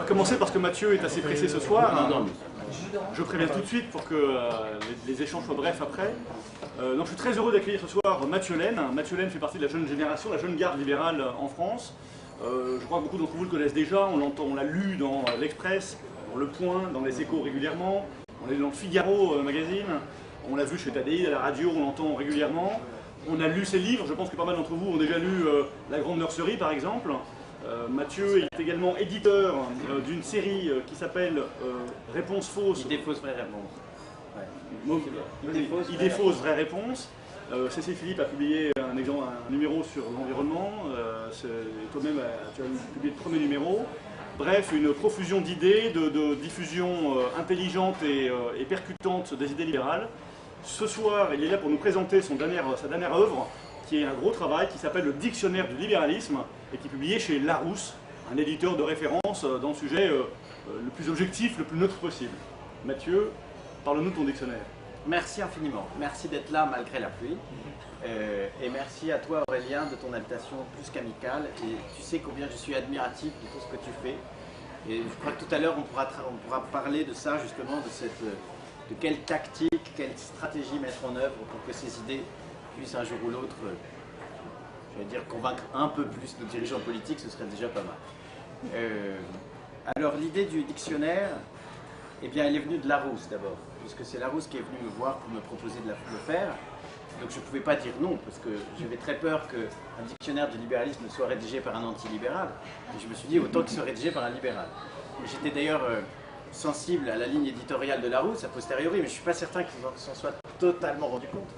commencer parce que Mathieu est assez pressé ce soir. Je préviens tout de suite pour que les échanges soient brefs après. Donc, je suis très heureux d'accueillir ce soir Mathieu Laine. Mathieu Laine fait partie de la jeune génération, la jeune garde libérale en France. Je crois que beaucoup d'entre vous le connaissent déjà, on l'a lu dans l'Express, dans Le Point, dans Les Échos régulièrement, on est dans le Figaro magazine, on l'a vu chez Tadi, à la radio, on l'entend régulièrement. On a lu ses livres, je pense que pas mal d'entre vous ont déjà lu La Grande Nurserie par exemple. Mathieu est également éditeur d'une série qui s'appelle Réponse fausse. Idée fausse, vraie réponse. Ouais. Idée fausse, vraie réponse. Cécile Philippe a publié un numéro sur l'environnement. Toi-même, tu as publié le premier numéro. Bref, une profusion d'idées, de diffusion intelligente et percutante des idées libérales. Ce soir, il est là pour nous présenter sa dernière œuvre, qui est un gros travail qui s'appelle le Dictionnaire du libéralisme et qui est publié chez Larousse, un éditeur de référence dans le sujet le plus objectif, le plus neutre possible. Mathieu, parle-nous de ton dictionnaire. Merci infiniment. Merci d'être là malgré la pluie. Et merci à toi Aurélien de ton invitation plus qu'amicale. Et tu sais combien je suis admiratif de tout ce que tu fais. Et je crois que tout à l'heure on pourra parler de ça justement, de quelle tactique, quelle stratégie mettre en œuvre pour que ces idées puissent un jour ou l'autre, je vais dire, convaincre un peu plus nos dirigeants politiques, ce serait déjà pas mal. Alors l'idée du dictionnaire, eh bien, elle est venue de Larousse d'abord, puisque c'est Larousse qui est venu me voir pour me proposer de le faire. Donc je ne pouvais pas dire non, parce que j'avais très peur qu'un dictionnaire du libéralisme soit rédigé par un anti-libéral. Et je me suis dit, autant qu'il soit rédigé par un libéral. J'étais d'ailleurs sensible à la ligne éditoriale de Larousse, a posteriori, mais je ne suis pas certain qu'ils s'en soient totalement rendu compte.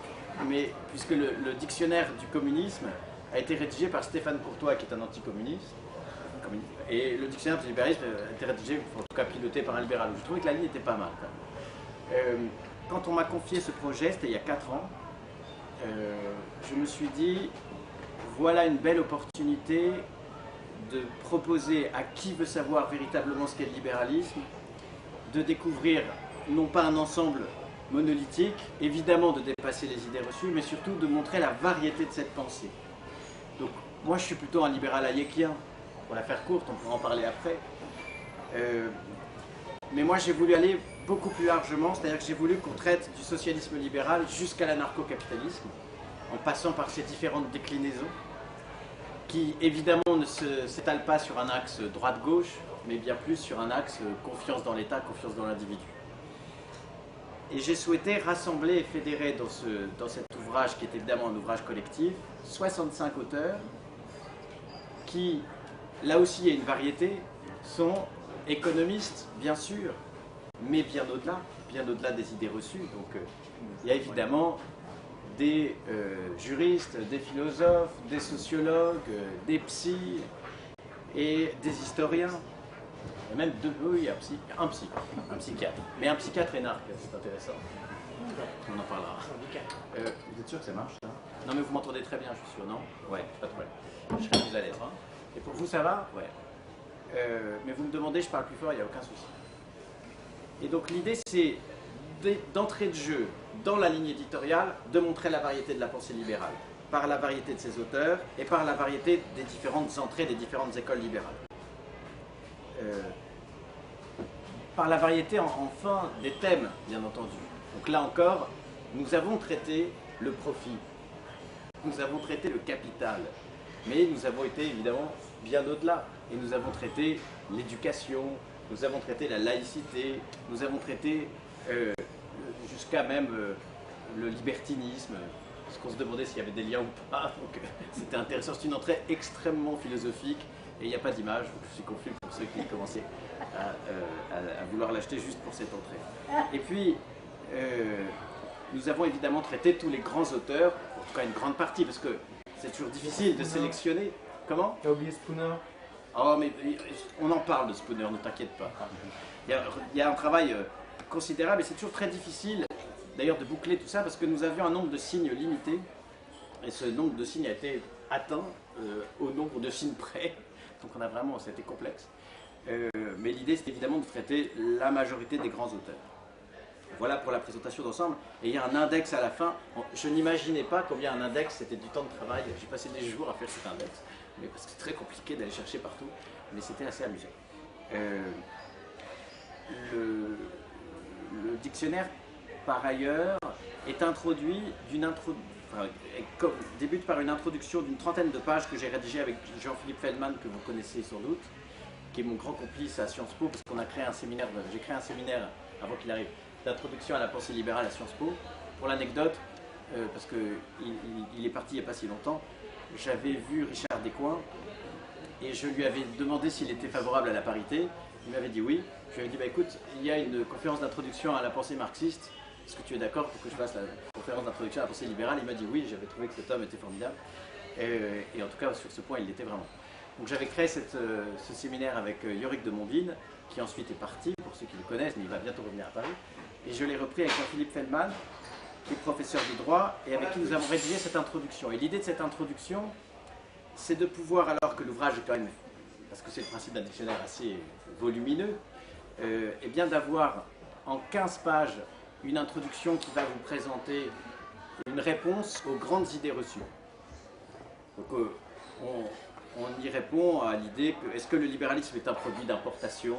Mais puisque le dictionnaire du communisme a été rédigé par Stéphane Courtois, qui est un anticommuniste, et le dictionnaire du libéralisme a été rédigé, en tout cas piloté par un libéral. Je trouvais que la ligne était pas mal. Quand on m'a confié ce projet, c'était il y a 4 ans, je me suis dit, voilà une belle opportunité de proposer à qui veut savoir véritablement ce qu'est le libéralisme, de découvrir non pas un ensemble monolithique, évidemment de dépasser les idées reçues, mais surtout de montrer la variété de cette pensée. Donc moi je suis plutôt un libéral hayekien, pour la faire courte, on pourra en parler après. Mais moi j'ai voulu aller beaucoup plus largement, c'est-à-dire que j'ai voulu qu'on traite du socialisme libéral jusqu'à l'anarcho-capitalisme, en passant par ces différentes déclinaisons, qui évidemment ne s'étalent pas sur un axe droite-gauche, mais bien plus sur un axe confiance dans l'État, confiance dans l'individu. Et j'ai souhaité rassembler et fédérer dans cet ouvrage, qui est évidemment un ouvrage collectif, 65 auteurs qui, là aussi il y a une variété, sont économistes, bien sûr, mais bien au-delà des idées reçues. Donc il y a évidemment des juristes, des philosophes, des sociologues, des psys et des historiens. Et même un psychiatre. Mais un psychiatre énarque, c'est intéressant. On en parlera. Vous êtes sûr que ça marche ça? Non mais vous m'entendez très bien, je suis sûr, non? Ouais, pas de problème. Je serai plus à l'aise. Hein. Et pour vous, ça va? Ouais. Mais vous me demandez, je parle plus fort, il n'y a aucun souci. Et donc l'idée, c'est d'entrée de jeu dans la ligne éditoriale, de montrer la variété de la pensée libérale, par la variété de ses auteurs et par la variété des différentes entrées des différentes écoles libérales. Par la variété enfin des thèmes, bien entendu. Donc là encore, nous avons traité le profit, nous avons traité le capital, mais nous avons été évidemment bien au-delà. Et nous avons traité l'éducation, nous avons traité la laïcité, nous avons traité jusqu'à même le libertinisme, parce qu'on se demandait s'il y avait des liens ou pas. Donc c'était intéressant, c'est une entrée extrêmement philosophique. Et il n'y a pas d'image, donc je suis confus pour ceux qui commençaient à vouloir l'acheter juste pour cette entrée. Et puis, nous avons évidemment traité tous les grands auteurs, en tout cas une grande partie, parce que c'est toujours difficile de sélectionner. Comment? T'as oublié Spooner? Oh, mais on en parle de Spooner, ne t'inquiète pas. Il y a un travail considérable et c'est toujours très difficile, d'ailleurs, de boucler tout ça, parce que nous avions un nombre de signes limité, et ce nombre de signes a été atteint au nombre de signes près. Donc on a vraiment, c'était complexe. Mais l'idée, c'était évidemment de traiter la majorité des grands auteurs. Voilà pour la présentation d'ensemble. Et il y a un index à la fin. Je n'imaginais pas combien un index, c'était du temps de travail. J'ai passé des jours à faire cet index. Mais parce que c'est très compliqué d'aller chercher partout. Mais c'était assez amusant. Le dictionnaire, par ailleurs, est introduit débute par une introduction d'une trentaine de pages que j'ai rédigée avec Jean-Philippe Feldman, que vous connaissez sans doute, qui est mon grand complice à Sciences Po, parce qu'on a créé un séminaire, j'ai créé un séminaire avant qu'il arrive, d'introduction à la pensée libérale à Sciences Po. Pour l'anecdote, parce qu'il est parti il n'y a pas si longtemps, j'avais vu Richard Descoings et je lui avais demandé s'il était favorable à la parité. Il m'avait dit oui. Je lui avais dit bah, écoute, il y a une conférence d'introduction à la pensée marxiste. Est-ce que tu es d'accord pour que je fasse la conférence d'introduction à la pensée libérale? Il m'a dit oui. J'avais trouvé que cet homme était formidable. Et en tout cas, sur ce point, il l'était vraiment. Donc j'avais créé ce séminaire avec Yorick de Montville, qui ensuite est parti, pour ceux qui le connaissent, mais il va bientôt revenir à Paris. Et je l'ai repris avec Jean-Philippe Feldman, qui est professeur de droit, et avec qui nous avons rédigé cette introduction. Et l'idée de cette introduction, c'est de pouvoir, alors que l'ouvrage est quand même, parce que c'est le principe d'un dictionnaire assez volumineux, et bien d'avoir en 15 pages une introduction qui va vous présenter une réponse aux grandes idées reçues. Donc on y répond à l'idée que est-ce que le libéralisme est un produit d'importation?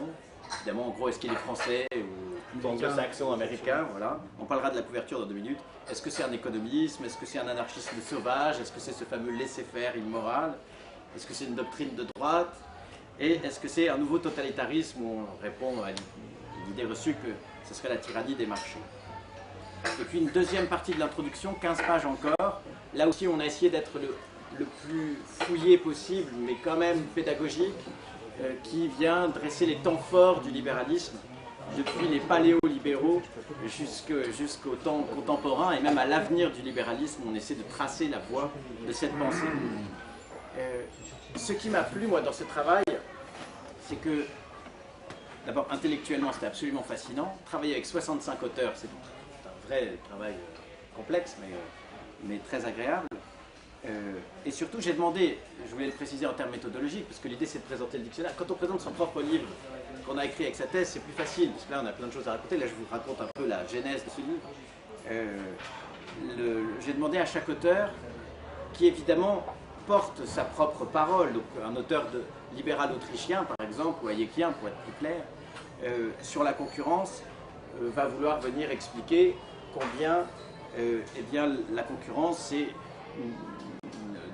Évidemment, en gros, est-ce qu'il est français ou anglo-saxon, américain? Voilà. On parlera de la couverture dans 2 minutes. Est-ce que c'est un économisme? Est-ce que c'est un anarchisme sauvage? Est-ce que c'est ce fameux laisser-faire immoral? Est-ce que c'est une doctrine de droite? Et est-ce que c'est un nouveau totalitarisme où on répond à l'idée reçue que ce serait la tyrannie des marchés? Et puis une deuxième partie de l'introduction, 15 pages encore. Là aussi, on a essayé d'être le plus fouillé possible, mais quand même pédagogique, qui vient dresser les temps forts du libéralisme, depuis les paléolibéraux jusqu'au temps contemporain, et même à l'avenir du libéralisme, on essaie de tracer la voie de cette pensée. Ce qui m'a plu, moi, dans ce travail, c'est que, d'abord, intellectuellement, c'était absolument fascinant. Travailler avec 65 auteurs, c'est un vrai travail complexe, mais très agréable. Et surtout, j'ai demandé, je voulais le préciser en termes méthodologiques, parce que l'idée c'est de présenter le dictionnaire. Quand on présente son propre livre qu'on a écrit avec sa thèse, c'est plus facile, parce que là on a plein de choses à raconter. Là je vous raconte un peu la genèse de ce livre. J'ai demandé à chaque auteur, qui évidemment porte sa propre parole, donc un auteur libéral autrichien par exemple, ou hayekien pour être plus clair, sur la concurrence, va vouloir venir expliquer combien eh bien, la concurrence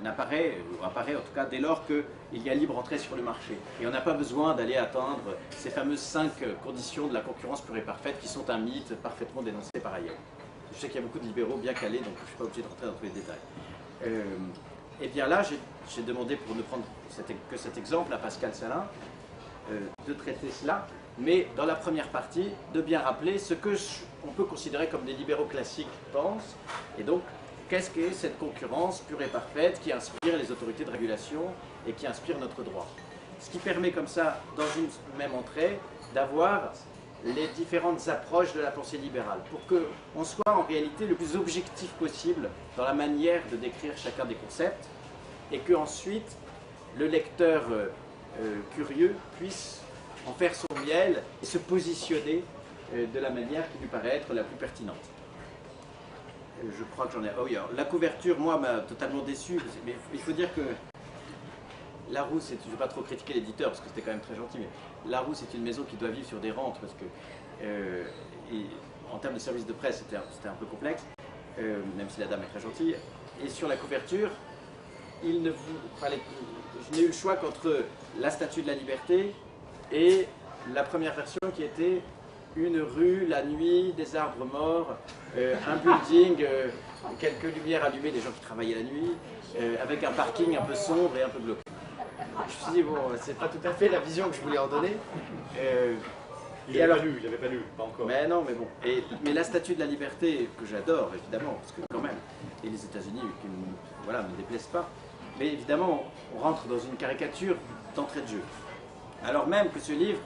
apparaît en tout cas dès lors qu'il y a libre entrée sur le marché. Et on n'a pas besoin d'aller attendre ces fameuses 5 conditions de la concurrence pure et parfaite qui sont un mythe parfaitement dénoncé par ailleurs. Je sais qu'il y a beaucoup de libéraux bien calés, donc je ne suis pas obligé de rentrer dans tous les détails. Et bien là, j'ai demandé, pour ne prendre que cet exemple, à Pascal Salin, de traiter cela, mais dans la première partie, de bien rappeler ce que on peut considérer comme des libéraux classiques pensent, et donc qu'est-ce qu'est cette concurrence pure et parfaite qui inspire les autorités de régulation et qui inspire notre droit. Ce qui permet comme ça, dans une même entrée, d'avoir les différentes approches de la pensée libérale, pour qu'on soit en réalité le plus objectif possible dans la manière de décrire chacun des concepts, et qu'ensuite le lecteur curieux puisse en faire son miel et se positionner de la manière qui lui paraît être la plus pertinente. Je crois que j'en ai... Oh oui, alors, la couverture, moi, m'a totalement déçu, mais il faut dire que Larousse, je ne vais pas trop critiquer l'éditeur parce que c'était quand même très gentil, mais Larousse est une maison qui doit vivre sur des rentes parce que, en termes de service de presse, c'était un peu complexe, même si la dame est très gentille. Et sur la couverture, je n'ai eu le choix qu'entre la Statue de la Liberté et la première version qui était une rue, la nuit, des arbres morts, un building, quelques lumières allumées, des gens qui travaillaient la nuit, avec un parking un peu sombre et un peu glauque. Je me suis dit, bon, c'est pas tout à fait la vision que je voulais en donner. Il n'avait pas lu, pas encore. Mais non, mais bon. Mais la Statue de la Liberté, que j'adore, évidemment, parce que quand même, et les États-Unis, qui voilà, ne me déplaisent pas, mais évidemment, on rentre dans une caricature d'entrée de jeu. Alors même que ce livre,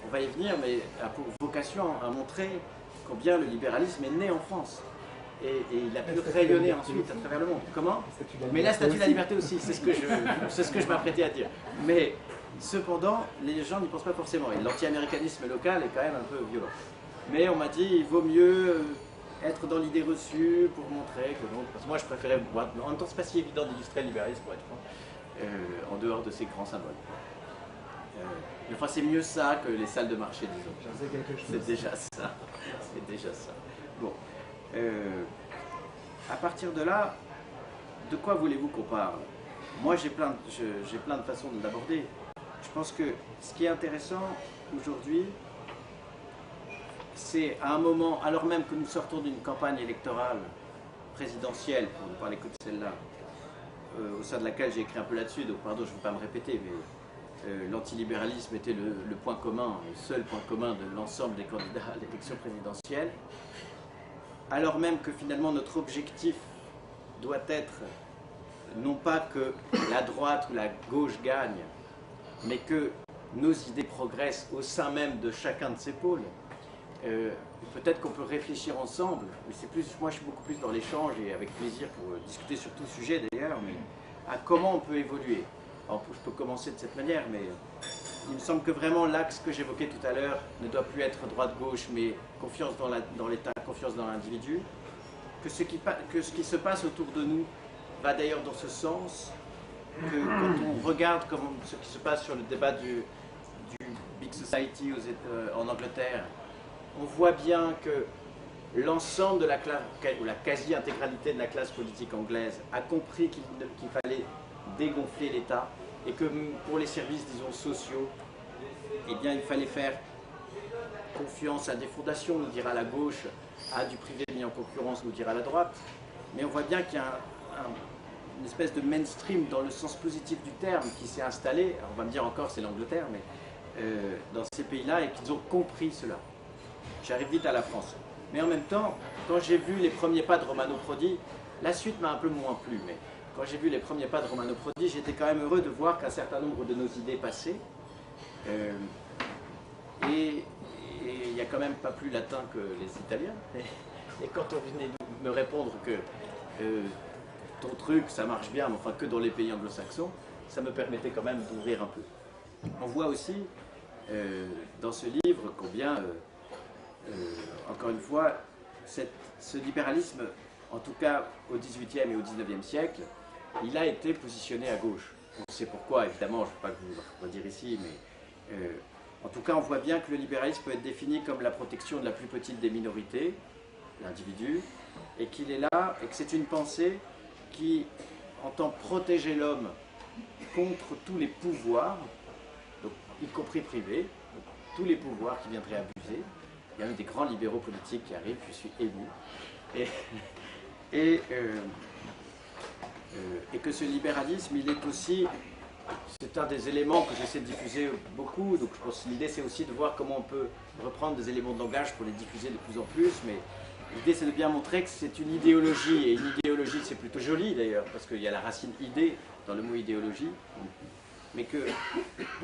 on va y venir, mais a pour vocation à montrer combien le libéralisme est né en France. Et il a pu rayonner ensuite à travers le monde. Comment? Mais la Statue de la Liberté aussi, c'est ce que je m'apprêtais à dire. Mais cependant, les gens n'y pensent pas forcément. Et l'anti-américanisme local est quand même un peu violent. Mais on m'a dit, il vaut mieux être dans l'idée reçue pour montrer que non. Parce que moi, je préférais... En même temps, c'est pas si évident d'illustrer le libéralisme, pour être franc, en dehors de ces grands symboles. Mais enfin, c'est mieux ça que les salles de marché, disons. J'en sais quelque chose. C'est déjà ça. C'est déjà ça. Bon. À partir de là, de quoi voulez-vous qu'on parle? Moi, j'ai plein de façons de l'aborder. Je pense que ce qui est intéressant aujourd'hui, c'est à un moment, alors même que nous sortons d'une campagne électorale présidentielle, pour ne parler que de celle-là, au sein de laquelle j'ai écrit un peu là-dessus, donc pardon, je ne veux pas me répéter, mais l'antilibéralisme était le point commun, le seul point commun de l'ensemble des candidats à l'élection présidentielle, alors même que finalement notre objectif doit être non pas que la droite ou la gauche gagne, mais que nos idées progressent au sein même de chacun de ces pôles. Peut-être qu'on peut réfléchir ensemble, mais c'est plus, moi je suis beaucoup plus dans l'échange et avec plaisir pour discuter sur tout sujet d'ailleurs, mais à comment on peut évoluer. Alors je peux commencer de cette manière, mais il me semble que vraiment l'axe que j'évoquais tout à l'heure ne doit plus être droite-gauche, mais confiance dans l'État, confiance dans l'individu, que ce qui se passe autour de nous va d'ailleurs dans ce sens, que quand on regarde ce qui se passe sur le débat du Big Society en Angleterre, on voit bien que l'ensemble de la classe, ou la quasi-intégralité de la classe politique anglaise a compris qu'il fallait dégonfler l'État et que pour les services, disons, sociaux, eh bien, il fallait faire confiance à des fondations, nous dira la gauche, à du privé mis en concurrence, nous dira la droite. Mais on voit bien qu'il y a une espèce de mainstream dans le sens positif du terme qui s'est installé. Alors on va me dire encore c'est l'Angleterre, mais dans ces pays-là, et qu'ils ont compris cela. J'arrive vite à la France. Mais en même temps, quand j'ai vu les premiers pas de Romano Prodi, la suite m'a un peu moins plu, mais quand j'ai vu les premiers pas de Romano Prodi, j'étais quand même heureux de voir qu'un certain nombre de nos idées passaient. Et il n'y a quand même pas plus latin que les Italiens. Et quand on venait me répondre que ton truc, ça marche bien, mais enfin que dans les pays anglo-saxons, ça me permettait quand même d'ouvrir un peu. On voit aussi dans ce livre combien, encore une fois, ce libéralisme, en tout cas au XVIIIe et au XIXe siècle, il a été positionné à gauche. On sait pourquoi, évidemment, je ne vais pas vous le redire ici, mais en tout cas, on voit bien que le libéralisme peut être défini comme la protection de la plus petite des minorités, l'individu, et qu'il est là, et que c'est une pensée qui entend protéger l'homme contre tous les pouvoirs, donc, y compris privés, donc, tous les pouvoirs qui viendraient abuser. Il y a même des grands libéraux politiques qui arrivent, je suis ému. Et que ce libéralisme, il est aussi, c'est un des éléments que j'essaie de diffuser beaucoup, donc je pense que l'idée c'est aussi de voir comment on peut reprendre des éléments de langage pour les diffuser de plus en plus, mais l'idée c'est de bien montrer que c'est une idéologie, et une idéologie c'est plutôt joli d'ailleurs, parce qu'il y a la racine idée dans le mot idéologie, mais que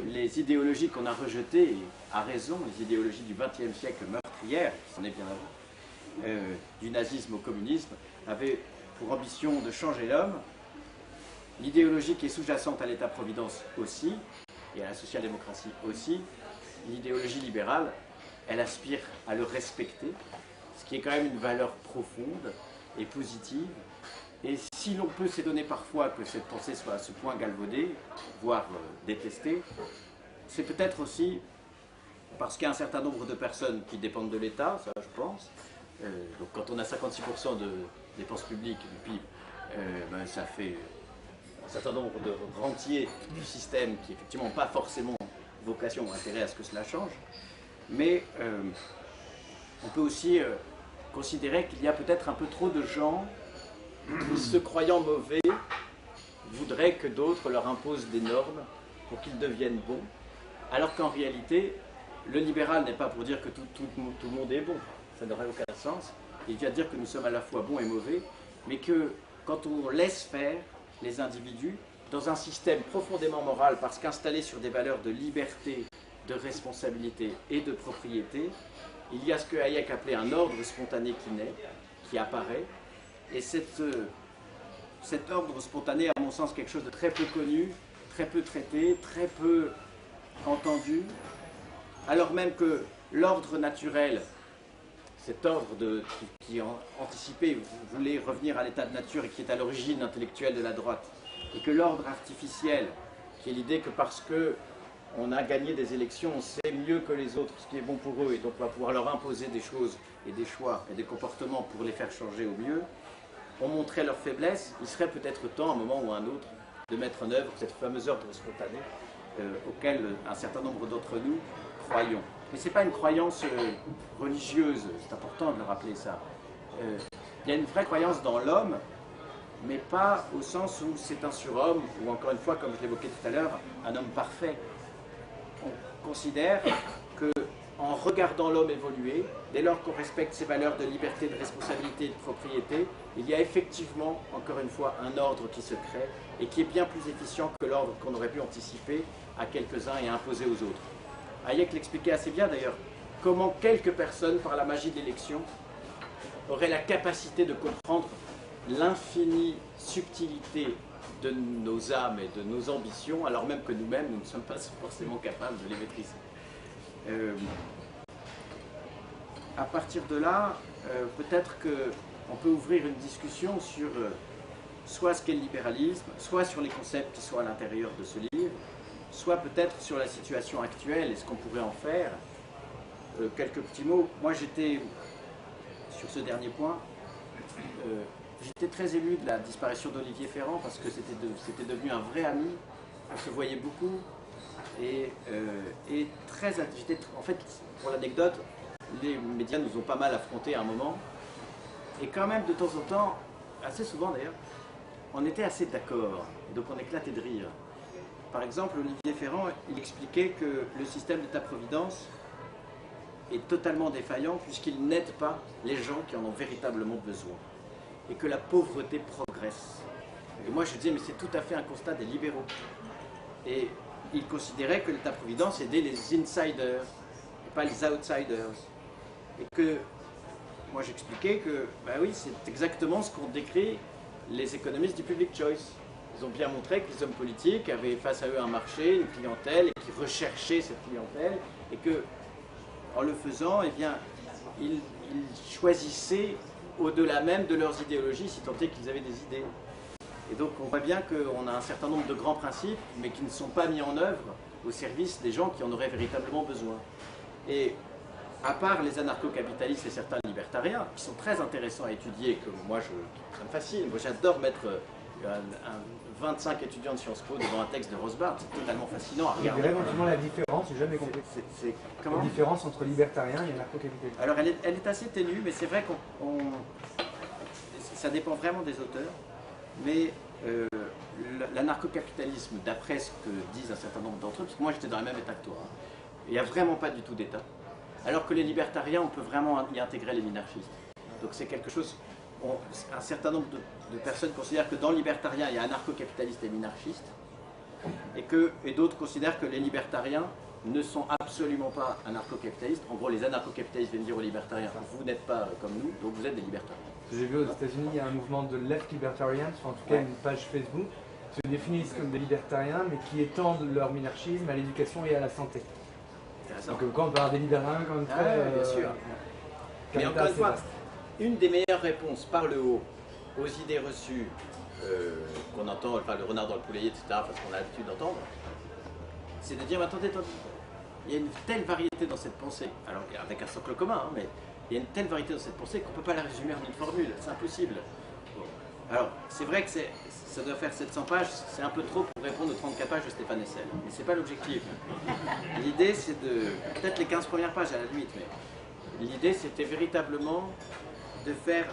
les idéologies qu'on a rejetées, et à raison, les idéologies du XXe siècle meurtrières, qui s'en est bien avant, du nazisme au communisme, avaient pour ambition de changer l'homme. L'idéologie qui est sous-jacente à l'État-providence aussi, et à la social-démocratie aussi, l'idéologie libérale, elle aspire à le respecter, ce qui est quand même une valeur profonde et positive. Et si l'on peut s'étonner parfois que cette pensée soit à ce point galvaudée, voire détestée, c'est peut-être aussi parce qu'il y a un certain nombre de personnes qui dépendent de l'État, ça je pense. Donc quand on a 56% de dépenses publiques du PIB, ben, ça fait un certain nombre de rentiers du système qui effectivement n'ont pas forcément vocation ou intérêt à ce que cela change. Mais on peut aussi considérer qu'il y a peut-être un peu trop de gens qui, se croyant mauvais, voudraient que d'autres leur imposent des normes pour qu'ils deviennent bons, alors qu'en réalité, le libéral n'est pas pour dire que tout le monde est bon, ça n'aurait aucun sens. Il vient dire que nous sommes à la fois bons et mauvais, mais que quand on laisse faire les individus dans un système profondément moral, parce qu'installé sur des valeurs de liberté, de responsabilité et de propriété, il y a ce que Hayek appelait un ordre spontané qui naît, qui apparaît, et cet ordre spontané, à mon sens, quelque chose de très peu connu, très peu traité, très peu entendu, alors même que l'ordre naturel, cet ordre qui anticipé voulait revenir à l'état de nature et qui est à l'origine intellectuelle de la droite, et que l'ordre artificiel, qui est l'idée que parce que on a gagné des élections, on sait mieux que les autres ce qui est bon pour eux, et donc on va pouvoir leur imposer des choses et des choix et des comportements pour les faire changer au mieux, on montrait leurs faiblesses, il serait peut-être temps, à un moment ou à un autre, de mettre en œuvre cette fameuse ordre spontané auquel un certain nombre d'entre nous croyons. Mais ce n'est pas une croyance religieuse, c'est important de le rappeler ça. Il y a une vraie croyance dans l'homme, mais pas au sens où c'est un surhomme, ou encore une fois, comme je l'évoquais tout à l'heure, un homme parfait. On considère qu'en regardant l'homme évoluer, dès lors qu'on respecte ses valeurs de liberté, de responsabilité et de propriété, il y a effectivement, encore une fois, un ordre qui se crée et qui est bien plus efficient que l'ordre qu'on aurait pu anticiper à quelques-uns et imposer aux autres. Hayek l'expliquait assez bien d'ailleurs, comment quelques personnes, par la magie de l'élection, auraient la capacité de comprendre l'infinie subtilité de nos âmes et de nos ambitions, alors même que nous-mêmes, nous ne sommes pas forcément capables de les maîtriser. À partir de là, peut-être qu'on peut ouvrir une discussion sur soit ce qu'est le libéralisme, soit sur les concepts qui sont à l'intérieur de ce livre, soit peut-être sur la situation actuelle et ce qu'on pourrait en faire. Quelques petits mots. Moi, j'étais, sur ce dernier point, j'étais très ému de la disparition d'Olivier Ferrand parce que c'était devenu un vrai ami, on se voyait beaucoup et en fait, pour l'anecdote, les médias nous ont pas mal affrontés à un moment et quand même de temps en temps, assez souvent d'ailleurs, on était assez d'accord, donc on éclatait de rire. Par exemple, Olivier Ferrand, il expliquait que le système d'État-providence est totalement défaillant puisqu'il n'aide pas les gens qui en ont véritablement besoin et que la pauvreté progresse. Et moi je disais, mais c'est tout à fait un constat des libéraux. Et il considérait que l'État-providence aidait les insiders et pas les outsiders. Et que, moi j'expliquais que, ben oui, c'est exactement ce qu'ont décrit les économistes du public choice. Ils ont bien montré que les hommes politiques avaient face à eux un marché, une clientèle, et qu'ils recherchaient cette clientèle, et que, en le faisant, eh bien, ils choisissaient au-delà même de leurs idéologies, si tant est qu'ils avaient des idées. Et donc on voit bien qu'on a un certain nombre de grands principes, mais qui ne sont pas mis en œuvre au service des gens qui en auraient véritablement besoin. Et à part les anarcho-capitalistes et certains libertariens, qui sont très intéressants à étudier, que moi ça me fascine, moi j'adore mettre 25 étudiants de Sciences Po devant un texte de Rothbard, c'est totalement fascinant à regarder. Je dirais éventuellement la différence, j'ai jamais compris. La différence entre libertarien et anarcho-capitaliste. Alors elle est assez ténue, mais c'est vrai ça dépend vraiment des auteurs, mais l'anarcho-capitalisme, d'après ce que disent un certain nombre d'entre eux, parce que moi j'étais dans le même état que toi, hein, il n'y a vraiment pas du tout d'État, alors que les libertariens, on peut vraiment y intégrer les minarchistes. Donc c'est quelque chose, un certain nombre de personnes considèrent que dans le libertarien, il y a anarcho-capitaliste et minarchiste, et d'autres considèrent que les libertariens ne sont absolument pas anarcho-capitalistes. En gros, les anarcho-capitalistes viennent dire aux libertariens, vous n'êtes pas comme nous, donc vous êtes des libertariens. J'ai vu aux États-Unis, il y a un mouvement de left libertarians, en tout cas une page Facebook, qui se définissent comme des libertariens, mais qui étendent leur minarchisme à l'éducation et à la santé. Donc quand on peut avoir des libertariens quand même très... bien sûr. Mais encore une fois, une des meilleures réponses par le haut aux idées reçues qu'on entend, enfin le renard dans le poulailler, etc., parce qu'on a l'habitude d'entendre, c'est de dire, attendez, il y a une telle variété dans cette pensée, alors avec un socle commun, hein, mais il y a une telle variété dans cette pensée qu'on ne peut pas la résumer en une formule, c'est impossible. Bon. Alors, c'est vrai que ça doit faire 700 pages, c'est un peu trop pour répondre aux 34 pages de Stéphane Hessel, mais c'est pas l'objectif. L'idée, c'est de, peut-être les 15 premières pages à la limite, mais l'idée, c'était véritablement de faire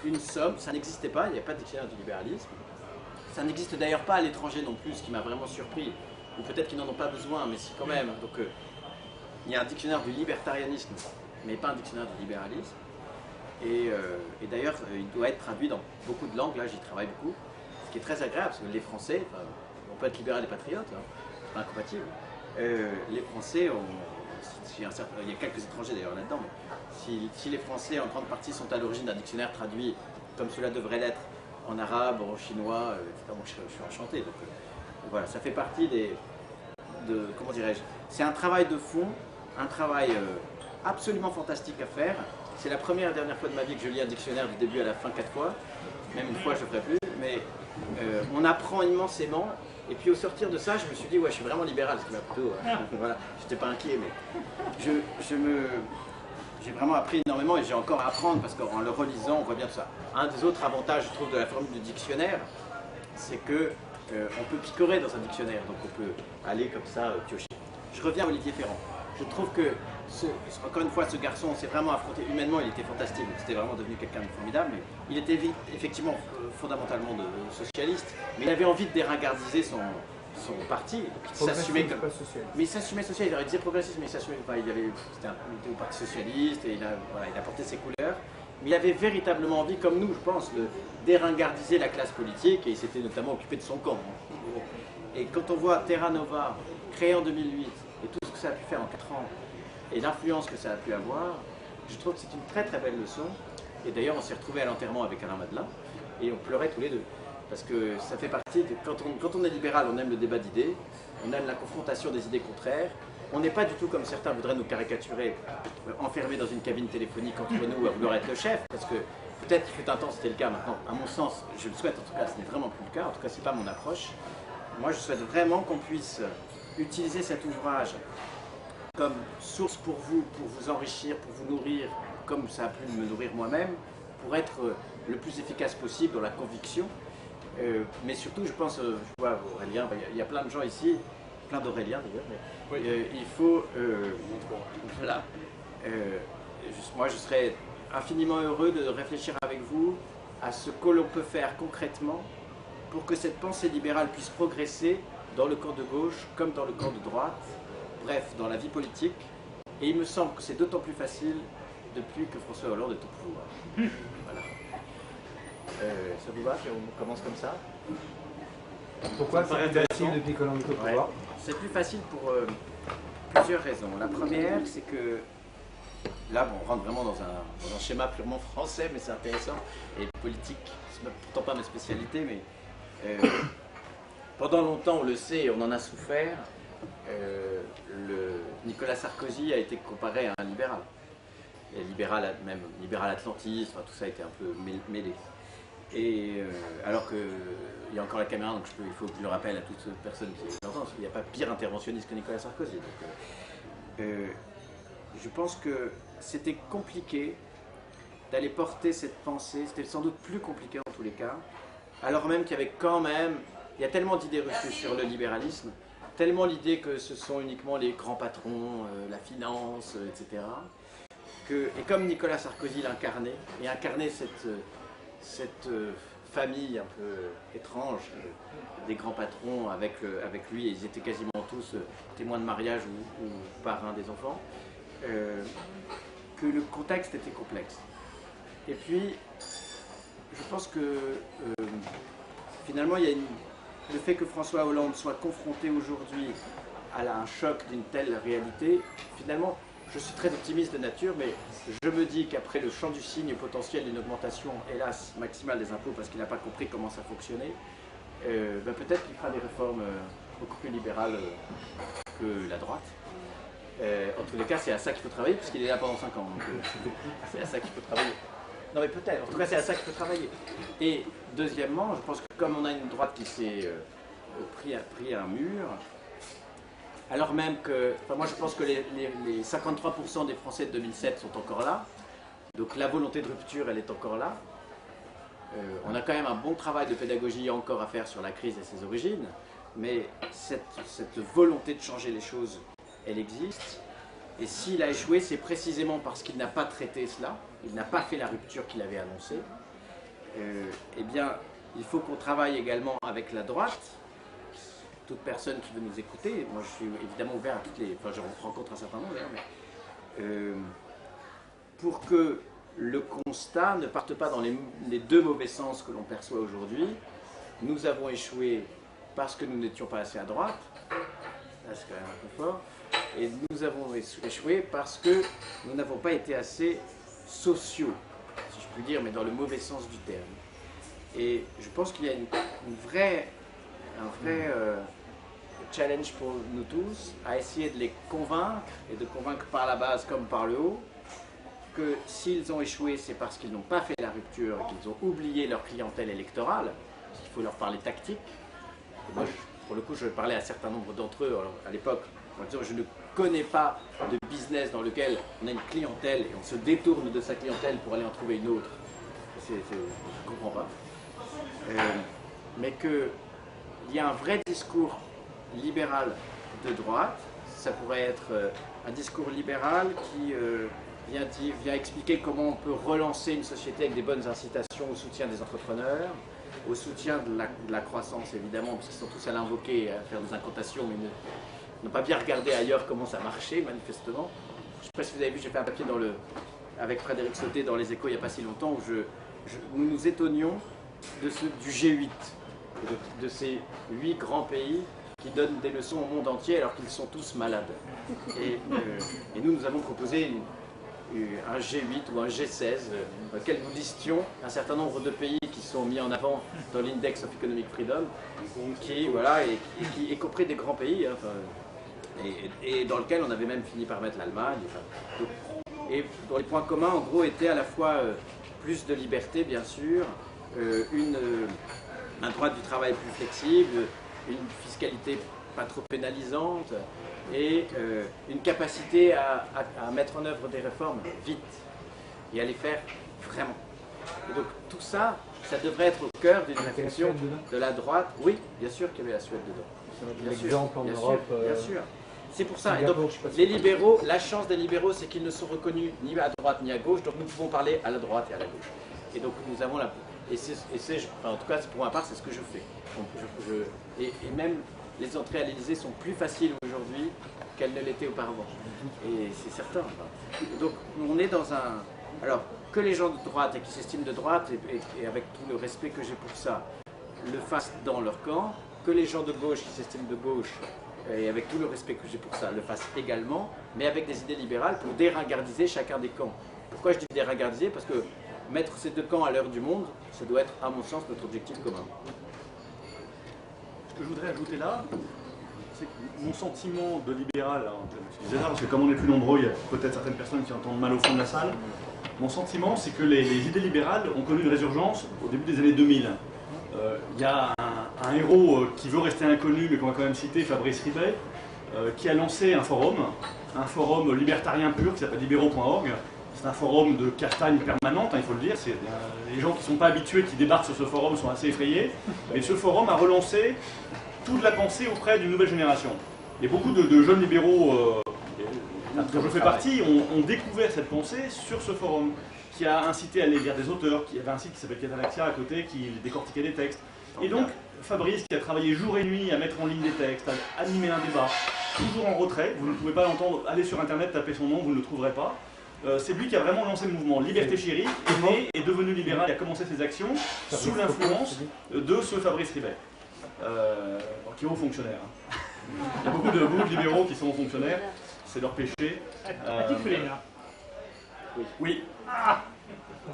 une somme, ça n'existait pas, il n'y avait pas de dictionnaire du libéralisme, ça n'existe d'ailleurs pas à l'étranger non plus, ce qui m'a vraiment surpris, ou peut-être qu'ils n'en ont pas besoin, mais si quand même. Donc il y a un dictionnaire du libertarianisme, mais pas un dictionnaire du libéralisme, et d'ailleurs il doit être traduit dans beaucoup de langues, là j'y travaille beaucoup, ce qui est très agréable, parce que les Français, on peut être libéral et patriote, hein, c'est pas incompatible, les Français il y a quelques étrangers d'ailleurs là-dedans, mais si les Français en grande partie sont à l'origine d'un dictionnaire traduit comme cela devrait l'être en arabe, en chinois, etc., moi je suis enchanté. Donc voilà, ça fait partie comment dirais-je, c'est un travail de fond, un travail absolument fantastique à faire. C'est la première et dernière fois de ma vie que je lis un dictionnaire du début à la fin 4 fois, même une fois je ne ferai plus, mais on apprend immensément Et puis au sortir de ça, je me suis dit, ouais, je suis vraiment libéral, ce qui m'a plutôt... voilà, j'étais pas inquiet, mais j'ai vraiment appris énormément et j'ai encore à apprendre parce qu'en le relisant, on voit bien tout ça. Un des autres avantages, je trouve, de la formule du dictionnaire, c'est que on peut picorer dans un dictionnaire, donc on peut aller comme ça piocher. Je reviens à Olivier Ferrand. Je trouve que, encore une fois, ce garçon s'est vraiment affronté humainement, il était fantastique, c'était vraiment devenu quelqu'un de formidable, mais il était effectivement fondamentalement socialiste, mais il avait envie de déringardiser son parti, il s'assumait comme... Mais il s'assumait social, il aurait dit progressiste, mais il s'assumait pas, il était au Parti Socialiste, et il a porté ses couleurs, mais il avait véritablement envie, comme nous, je pense, de déringardiser la classe politique, et il s'était notamment occupé de son camp. Et quand on voit Terra Nova, créé en 2008, et tout ce que ça a pu faire en 4 ans, et l'influence que ça a pu avoir, je trouve que c'est une très très belle leçon. Et d'ailleurs, on s'est retrouvés à l'enterrement avec Alain Madelin, et on pleurait tous les deux. Parce que ça fait partie de... Quand on est libéral, on aime le débat d'idées, on aime la confrontation des idées contraires. On n'est pas du tout comme certains voudraient nous caricaturer, enfermés dans une cabine téléphonique entre nous à vouloir être le chef, parce que peut-être qu'il fut un temps c'était le cas maintenant. À mon sens, je le souhaite en tout cas, ce n'est vraiment plus le cas, en tout cas c'est pas mon approche. Moi je souhaite vraiment qu'on puisse utiliser cet ouvrage comme source pour vous enrichir, pour vous nourrir, comme ça a pu me nourrir moi-même, pour être le plus efficace possible dans la conviction. Mais surtout, je pense, je vois Aurélien, il y a plein de gens ici, plein d'Auréliens d'ailleurs, mais oui. Il faut, voilà, moi je serais infiniment heureux de réfléchir avec vous à ce que l'on peut faire concrètement pour que cette pensée libérale puisse progresser dans le camp de gauche comme dans le camp de droite, bref, dans la vie politique. Et il me semble que c'est d'autant plus facile depuis que François Hollande est au pouvoir. Voilà. Ça vous va si on commence comme ça? Pourquoi c'est plus facile depuis que l'on est au pouvoir? C'est plus facile pour plusieurs raisons. La première, c'est que là, bon, on rentre vraiment dans un schéma purement français, mais c'est intéressant. Et politique, c'est pourtant pas ma spécialité, mais pendant longtemps, on le sait, on en a souffert. Nicolas Sarkozy a été comparé à un libéral. Et même libéral atlantiste, enfin, tout ça a été un peu mêlé. Et alors qu'il y a encore la caméra, donc il faut que je le rappelle à toute personne qui l'entend, il n'y a pas pire interventionniste que Nicolas Sarkozy. Donc, je pense que c'était compliqué d'aller porter cette pensée, c'était sans doute plus compliqué en tous les cas, alors même qu'il y avait quand même, il y a tellement d'idées reçues sur le libéralisme, tellement l'idée que ce sont uniquement les grands patrons, la finance, etc. Et comme Nicolas Sarkozy l'incarnait, et incarnait cette famille un peu étrange des grands patrons avec lui, et ils étaient quasiment tous témoins de mariage ou parrains des enfants, que le contexte était complexe. Et puis, je pense que finalement, il y a le fait que François Hollande soit confronté aujourd'hui à un choc d'une telle réalité, finalement, je suis très optimiste de nature, mais je me dis qu'après le chant du cygne potentiel d'une augmentation, hélas, maximale des impôts parce qu'il n'a pas compris comment ça fonctionnait, peut-être qu'il fera des réformes beaucoup plus libérales que la droite. En tous les cas, c'est à ça qu'il faut travailler, puisqu'il est là pendant 5 ans. C'est à ça qu'il faut travailler. Non mais peut-être, en tout cas c'est à ça qu'il faut travailler. Et deuxièmement, je pense que comme on a une droite qui s'est pris un mur, alors même que, enfin moi je pense que les 53% des Français de 2007 sont encore là, donc la volonté de rupture elle est encore là. On a quand même un bon travail de pédagogie encore à faire sur la crise et ses origines, mais cette volonté de changer les choses, elle existe. Et s'il a échoué, c'est précisément parce qu'il n'a pas traité cela, il n'a pas fait la rupture qu'il avait annoncée. Eh bien, il faut qu'on travaille également avec la droite. Toute personne qui veut nous écouter, moi je suis évidemment ouvert à toutes les... Enfin, je rencontre un certain nombre d'ailleurs, mais... pour que le constat ne parte pas dans les deux mauvais sens que l'on perçoit aujourd'hui. Nous avons échoué parce que nous n'étions pas assez à droite. Là, c'est quand même un peu fort. Et nous avons échoué parce que nous n'avons pas été assez sociaux, si je puis dire, mais dans le mauvais sens du terme. Et je pense qu'il y a un vrai challenge pour nous tous à essayer de les convaincre, et de convaincre par la base comme par le haut, que s'ils ont échoué, c'est parce qu'ils n'ont pas fait la rupture, qu'ils ont oublié leur clientèle électorale, qu'il faut leur parler tactique. Et moi, pour le coup, je parlais à un certain nombre d'entre eux à l'époque, en disant je ne connais pas de business dans lequel on a une clientèle et on se détourne de sa clientèle pour aller en trouver une autre. Je ne comprends pas. Mais qu'il y a un vrai discours libéral de droite, ça pourrait être un discours libéral qui vient expliquer comment on peut relancer une société avec des bonnes incitations au soutien des entrepreneurs, au soutien de la croissance évidemment, parce qu'ils sont tous à l'invoquer et à faire des incantations, mais n'ont pas bien regardé ailleurs comment ça marchait manifestement. Je ne sais pas si vous avez vu, j'ai fait un papier avec Frédéric Sauté dans Les Échos il n'y a pas si longtemps, où nous nous étonnions du G8, de ces 8 grands pays qui donnent des leçons au monde entier alors qu'ils sont tous malades. Et nous avons proposé un G8 ou un G16, dans lequel nous listions un certain nombre de pays qui sont mis en avant dans l'Index of Economic Freedom, y compris des grands pays, hein, et dans lequel on avait même fini par mettre l'Allemagne. Et dont les points communs, en gros, étaient à la fois plus de liberté, bien sûr, un droit du travail plus flexible, une fiscalité pas trop pénalisante et une capacité à mettre en œuvre des réformes vite et à les faire vraiment. Et donc tout ça, ça devrait être au cœur d'une réflexion de la droite. Oui, bien sûr qu'il y avait la Suède dedans. Bien sûr. C'est pour ça. Et donc, les libéraux, la chance des libéraux, c'est qu'ils ne sont reconnus ni à droite ni à gauche, donc nous pouvons parler à la droite et à la gauche. Et donc nous avons la... en tout cas, pour ma part, c'est ce que je fais. Et même les entrées à l'Élysée sont plus faciles aujourd'hui qu'elles ne l'étaient auparavant. Et c'est certain. Donc on est dans un... Alors, que les gens de droite et qui s'estiment de droite, et avec tout le respect que j'ai pour ça, le fassent dans leur camp, que les gens de gauche qui s'estiment de gauche, et avec tout le respect que j'ai pour ça, le fassent également, mais avec des idées libérales pour déringardiser chacun des camps. Pourquoi je dis déringardiser? Parce que mettre ces deux camps à l'heure du monde, ça doit être, à mon sens, notre objectif commun. Ce que je voudrais ajouter là, c'est que mon sentiment de libéral, je disais ça parce que comme on est plus nombreux, il y a peut-être certaines personnes qui entendent mal au fond de la salle, mon sentiment c'est que les idées libérales ont connu une résurgence au début des années 2000. Il y a un héros qui veut rester inconnu, mais qu'on va quand même citer, Fabrice Ribet, qui a lancé un forum libertarien pur qui s'appelle libéraux.org. C'est un forum de castagne permanente, hein, il faut le dire. Les gens qui ne sont pas habitués, qui débarquent sur ce forum, sont assez effrayés. Mais ce forum a relancé toute la pensée auprès d'une nouvelle génération. Et beaucoup de jeunes libéraux, dont je fais partie, ont découvert cette pensée sur ce forum, qui a incité à aller lire des auteurs, qui avait un site qui s'appelle Catalaxia à côté, qui décortiquait des textes. Et donc, Fabrice, qui a travaillé jour et nuit à mettre en ligne des textes, à animer un débat, toujours en retrait, vous ne pouvez pas l'entendre, allez sur internet, tapez son nom, vous ne le trouverez pas. C'est lui qui a vraiment lancé le mouvement. Liberté Chérie est né, est devenu libéral et a commencé ses actions sous l'influence de ce Fabrice Ribet, qui est haut fonctionnaire. Il y a beaucoup de libéraux qui sont hauts fonctionnaires, c'est leur péché. Oui.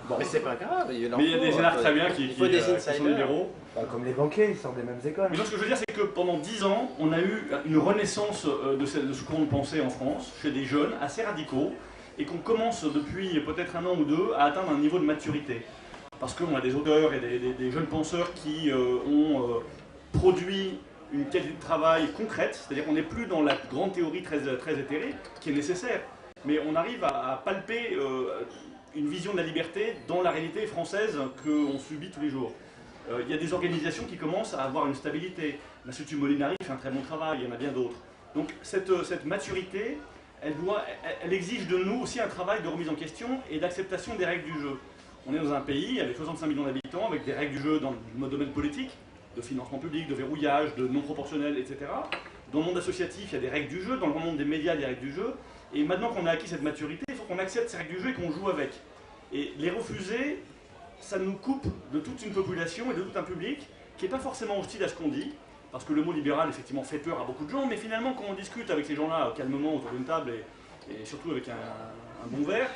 Bon. Mais c'est pas grave, mais il y a des énarques très bien qui sont libéraux. Comme les banquiers, ils sortent des mêmes écoles. Mais donc, ce que je veux dire, c'est que pendant 10 ans, on a eu une renaissance de ce courant de pensée en France, chez des jeunes assez radicaux, et qu'on commence depuis peut-être un an ou deux à atteindre un niveau de maturité. Parce qu'on a des auteurs et des jeunes penseurs qui ont produit une qualité de travail concrète, c'est-à-dire qu'on n'est plus dans la grande théorie très éthérée, qui est nécessaire, mais on arrive à palper une vision de la liberté dans la réalité française qu'on subit tous les jours. Il y a des organisations qui commencent à avoir une stabilité. L'Institut Molinari fait un très bon travail, il y en a bien d'autres. Donc cette maturité, elle exige de nous aussi un travail de remise en question et d'acceptation des règles du jeu. On est dans un pays avec 65 millions d'habitants, avec des règles du jeu dans le domaine politique, de financement public, de verrouillage, de non proportionnel, etc. Dans le monde associatif, il y a des règles du jeu, dans le monde des médias, des règles du jeu. Et maintenant qu'on a acquis cette maturité, il faut qu'on accepte ces règles du jeu et qu'on joue avec. Et les refuser, ça nous coupe de toute une population et de tout un public qui n'est pas forcément hostile à ce qu'on dit, parce que le mot libéral, effectivement, fait peur à beaucoup de gens, mais finalement, quand on discute avec ces gens-là calmement autour d'une table et surtout avec un bon verre,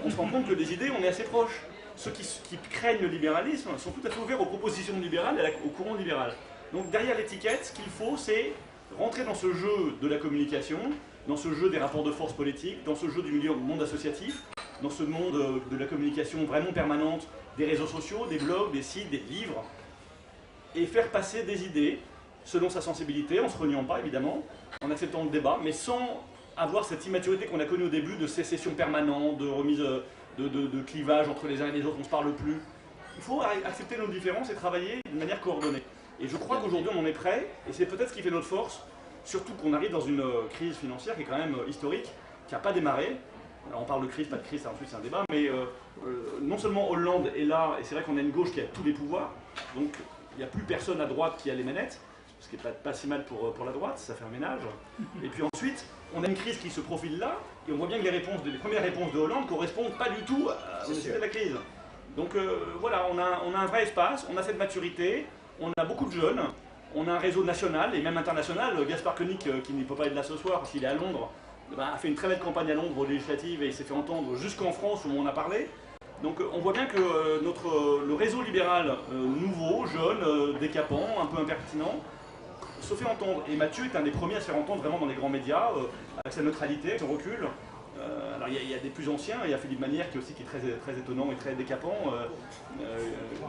on se rend compte que des idées, on est assez proches. Ceux qui craignent le libéralisme sont tout à fait ouverts aux propositions libérales et au courant libéral. Donc derrière l'étiquette, ce qu'il faut, c'est rentrer dans ce jeu de la communication, dans ce jeu des rapports de force politiques, dans ce jeu du monde associatif, dans ce monde de la communication vraiment permanente, des réseaux sociaux, des blogs, des sites, des livres, et faire passer des idées selon sa sensibilité, en se reniant pas évidemment, en acceptant le débat, mais sans avoir cette immaturité qu'on a connue au début de sécession permanente, de remise de clivage entre les uns et les autres, on ne se parle plus. Il faut accepter nos différences et travailler d'une manière coordonnée. Et je crois qu'aujourd'hui on en est prêt, et c'est peut-être ce qui fait notre force, surtout qu'on arrive dans une crise financière qui est quand même historique, qui n'a pas démarré. Alors on parle de crise, pas de crise, ensuite c'est un débat, mais non seulement Hollande est là, et c'est vrai qu'on a une gauche qui a tous les pouvoirs, donc il n'y a plus personne à droite qui a les manettes, ce qui n'est pas si mal pour la droite, ça fait un ménage. Et puis ensuite, on a une crise qui se profile là, et on voit bien que les premières réponses de Hollande ne correspondent pas du tout à la nécessité de la crise. Donc voilà, on a un vrai espace, on a cette maturité, on a beaucoup de jeunes, on a un réseau national et même international. Gaspard Koenig, qui ne peut pas être là ce soir parce qu'il est à Londres, a fait une très belle campagne à Londres aux législatives et il s'est fait entendre jusqu'en France où on a parlé. Donc on voit bien que le réseau libéral nouveau, jeune, décapant, un peu impertinent, se fait entendre. Et Mathieu est un des premiers à se faire entendre vraiment dans les grands médias, avec sa neutralité, avec son recul. Alors il y a des plus anciens, il y a Philippe Manière qui est très étonnant et très décapant,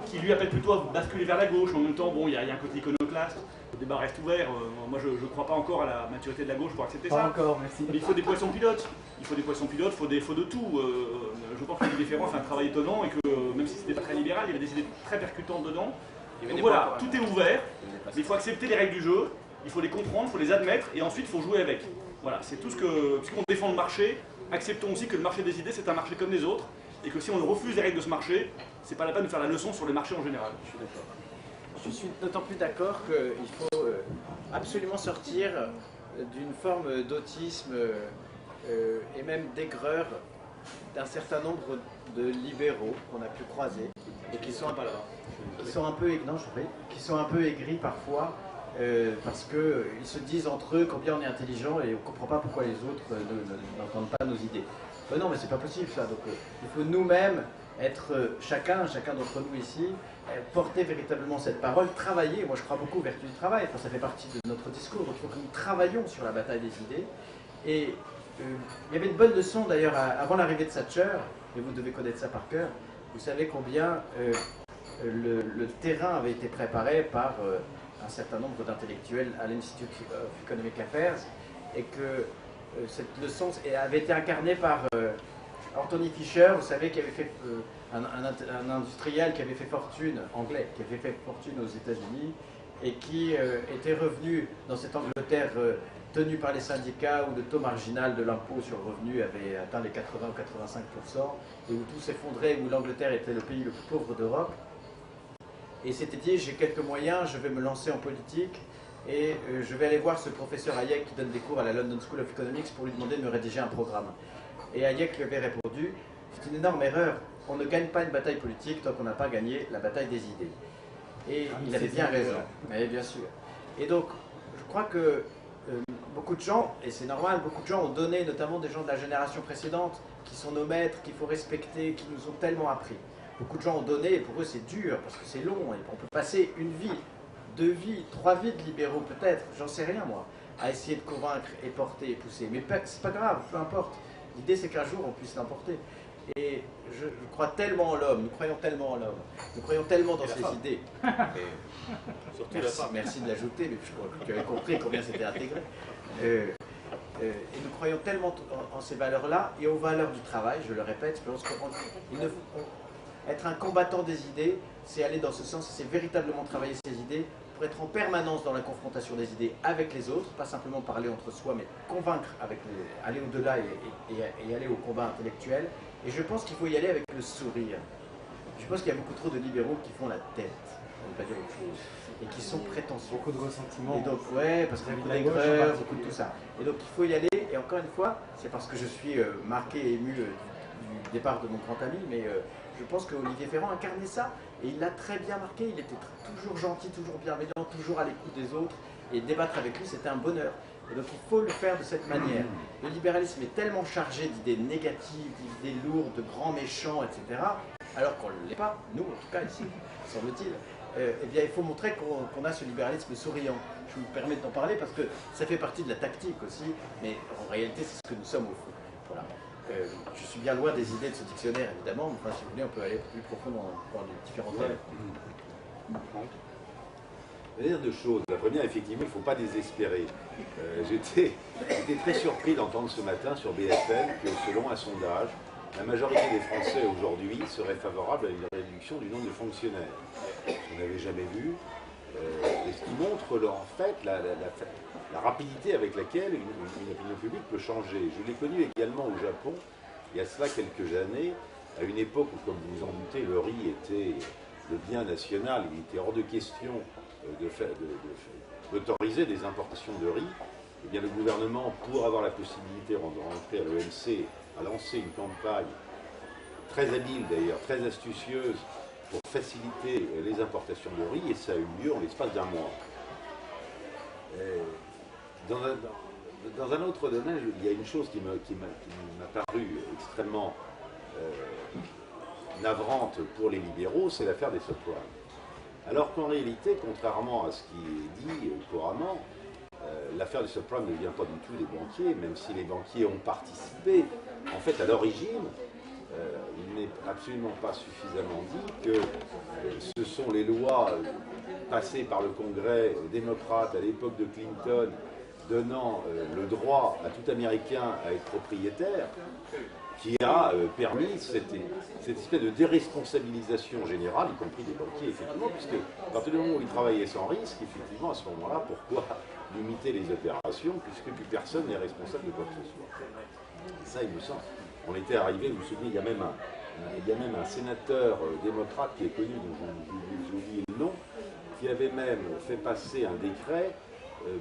qui lui appelle plutôt à basculer vers la gauche. En même temps, bon, il y a un côté iconoclaste, le débat reste ouvert. Moi je ne crois pas encore à la maturité de la gauche pour accepter ça. Pas encore, merci. Mais il faut des poissons pilotes, il faut de tout. Je pense que les différents fait un travail étonnant et que même si c'était pas très libéral, il y avait des idées très percutantes dedans. Donc voilà, tout est ouvert, mais il faut accepter les règles du jeu, il faut les comprendre, il faut les admettre et ensuite il faut jouer avec. Voilà, c'est tout ce que, puisqu'on défend le marché, acceptons aussi que le marché des idées c'est un marché comme les autres et que si on refuse les règles de ce marché, c'est pas la peine de faire la leçon sur les marchés en général. Je suis d'accord. Je suis d'autant plus d'accord qu'il faut absolument sortir d'une forme d'autisme et même d'aigreur d'un certain nombre de libéraux qu'on a pu croiser et qui sont un peu aigris parfois parce qu'ils se disent entre eux combien on est intelligent et on ne comprend pas pourquoi les autres n'entendent pas nos idées. Non mais c'est pas possible ça, donc il faut nous-mêmes être chacun d'entre nous ici, porter véritablement cette parole, travailler. Moi je crois beaucoup aux vertus du travail, enfin, ça fait partie de notre discours, donc il faut que nous travaillions sur la bataille des idées. Et il y avait une bonne leçon d'ailleurs avant l'arrivée de Thatcher, et vous devez connaître ça par cœur, vous savez combien le terrain avait été préparé par un certain nombre d'intellectuels à l'Institute of Economic Affairs, et que cette leçon avait été incarnée par Anthony Fisher, vous savez, qui avait fait un industriel qui avait fait fortune, anglais, qui avait fait fortune aux États-Unis, et qui était revenu dans cette Angleterre tenue par les syndicats où le taux marginal de l'impôt sur le revenu avait atteint les 80 ou 85%, et où tout s'effondrait, où l'Angleterre était le pays le plus pauvre d'Europe. Et s'était dit, j'ai quelques moyens, je vais me lancer en politique, et je vais aller voir ce professeur Hayek qui donne des cours à la London School of Economics pour lui demander de me rédiger un programme. Et Hayek lui avait répondu, c'est une énorme erreur, on ne gagne pas une bataille politique tant qu'on n'a pas gagné la bataille des idées. Et il avait bien raison, mais bien sûr. Et donc, je crois que beaucoup de gens, et c'est normal, beaucoup de gens ont donné, notamment des gens de la génération précédente, qui sont nos maîtres, qu'il faut respecter, qui nous ont tellement appris. Beaucoup de gens ont donné, et pour eux c'est dur, parce que c'est long, et on peut passer une vie, 2 vies, 3 vies de libéraux peut-être, j'en sais rien moi, à essayer de convaincre et porter et pousser. Mais c'est pas grave, peu importe. L'idée c'est qu'un jour on puisse l'emporter. Et je crois tellement en l'homme, nous croyons tellement en l'homme, nous croyons tellement dans ses idées. Merci de l'ajouter, mais je crois que tu avais compris combien c'était intégré. Et nous croyons tellement en ces valeurs-là et aux valeurs du travail, je le répète, je pense être un combattant des idées, c'est aller dans ce sens, c'est véritablement travailler ses idées pour être en permanence dans la confrontation des idées avec les autres, pas simplement parler entre soi, mais convaincre, aller au-delà et aller au combat intellectuel. Et je pense qu'il faut y aller avec le sourire. Je pense qu'il y a beaucoup trop de libéraux qui font la tête, on ne peut pas dire autre chose, et qui sont prétentieux. Beaucoup de ressentiment. Et donc, ouais, parce qu'il y a beaucoup d'aigreur, beaucoup de tout ça. Et donc, il faut y aller, et encore une fois, c'est parce que je suis marqué et ému du départ de mon grand ami, mais je pense qu'Olivier Ferrand incarnait ça, et il l'a très bien marqué, il était toujours gentil, toujours bienveillant, toujours à l'écoute des autres, et débattre avec lui, c'était un bonheur. Et donc il faut le faire de cette manière. Le libéralisme est tellement chargé d'idées négatives, d'idées lourdes, de grands méchants, etc., alors qu'on ne l'est pas, nous en tout cas ici, semble-t-il. Eh bien il faut montrer qu'on a ce libéralisme souriant. Je me permets d'en parler parce que ça fait partie de la tactique aussi, mais en réalité c'est ce que nous sommes au fond. Voilà. Je suis bien loin des idées de ce dictionnaire évidemment, mais enfin, si vous voulez on peut aller plus profond dans les différents thèmes. Je vais dire deux choses. La première, effectivement, il ne faut pas désespérer. J'étais très surpris d'entendre ce matin sur BFM que selon un sondage, la majorité des Français aujourd'hui seraient favorables à une réduction du nombre de fonctionnaires. On n'avait jamais vu. Et ce qui montre en fait la rapidité avec laquelle une opinion publique peut changer. Je l'ai connu également au Japon, il y a cela quelques années, à une époque où, comme vous vous en doutez, le riz était le bien national, il était hors de question d'autoriser des importations de riz. Eh bien, le gouvernement, pour avoir la possibilité de rentrer à l'OMC, a lancé une campagne très habile d'ailleurs, très astucieuse, pour faciliter les importations de riz, et ça a eu lieu en l'espace d'un mois. Dans un autre domaine, il y a une chose qui m'a paru extrêmement navrante pour les libéraux, c'est l'affaire des subprimes. Alors qu'en réalité, contrairement à ce qui est dit couramment, l'affaire des subprimes ne vient pas du tout des banquiers, même si les banquiers ont participé. En fait, à l'origine, il n'est absolument pas suffisamment dit que ce sont les lois passées par le Congrès démocrate à l'époque de Clinton donnant le droit à tout Américain à être propriétaire qui a permis cette espèce de déresponsabilisation générale, y compris des banquiers, effectivement, puisque à partir du moment où ils travaillaient sans risque, effectivement, à ce moment-là, pourquoi limiter les opérations, puisque plus personne n'est responsable de quoi que ce soit. Ça, il me semble. On était arrivé, vous vous souvenez, il y a même un sénateur démocrate qui est connu, dont j'ai oublié le nom, qui avait même fait passer un décret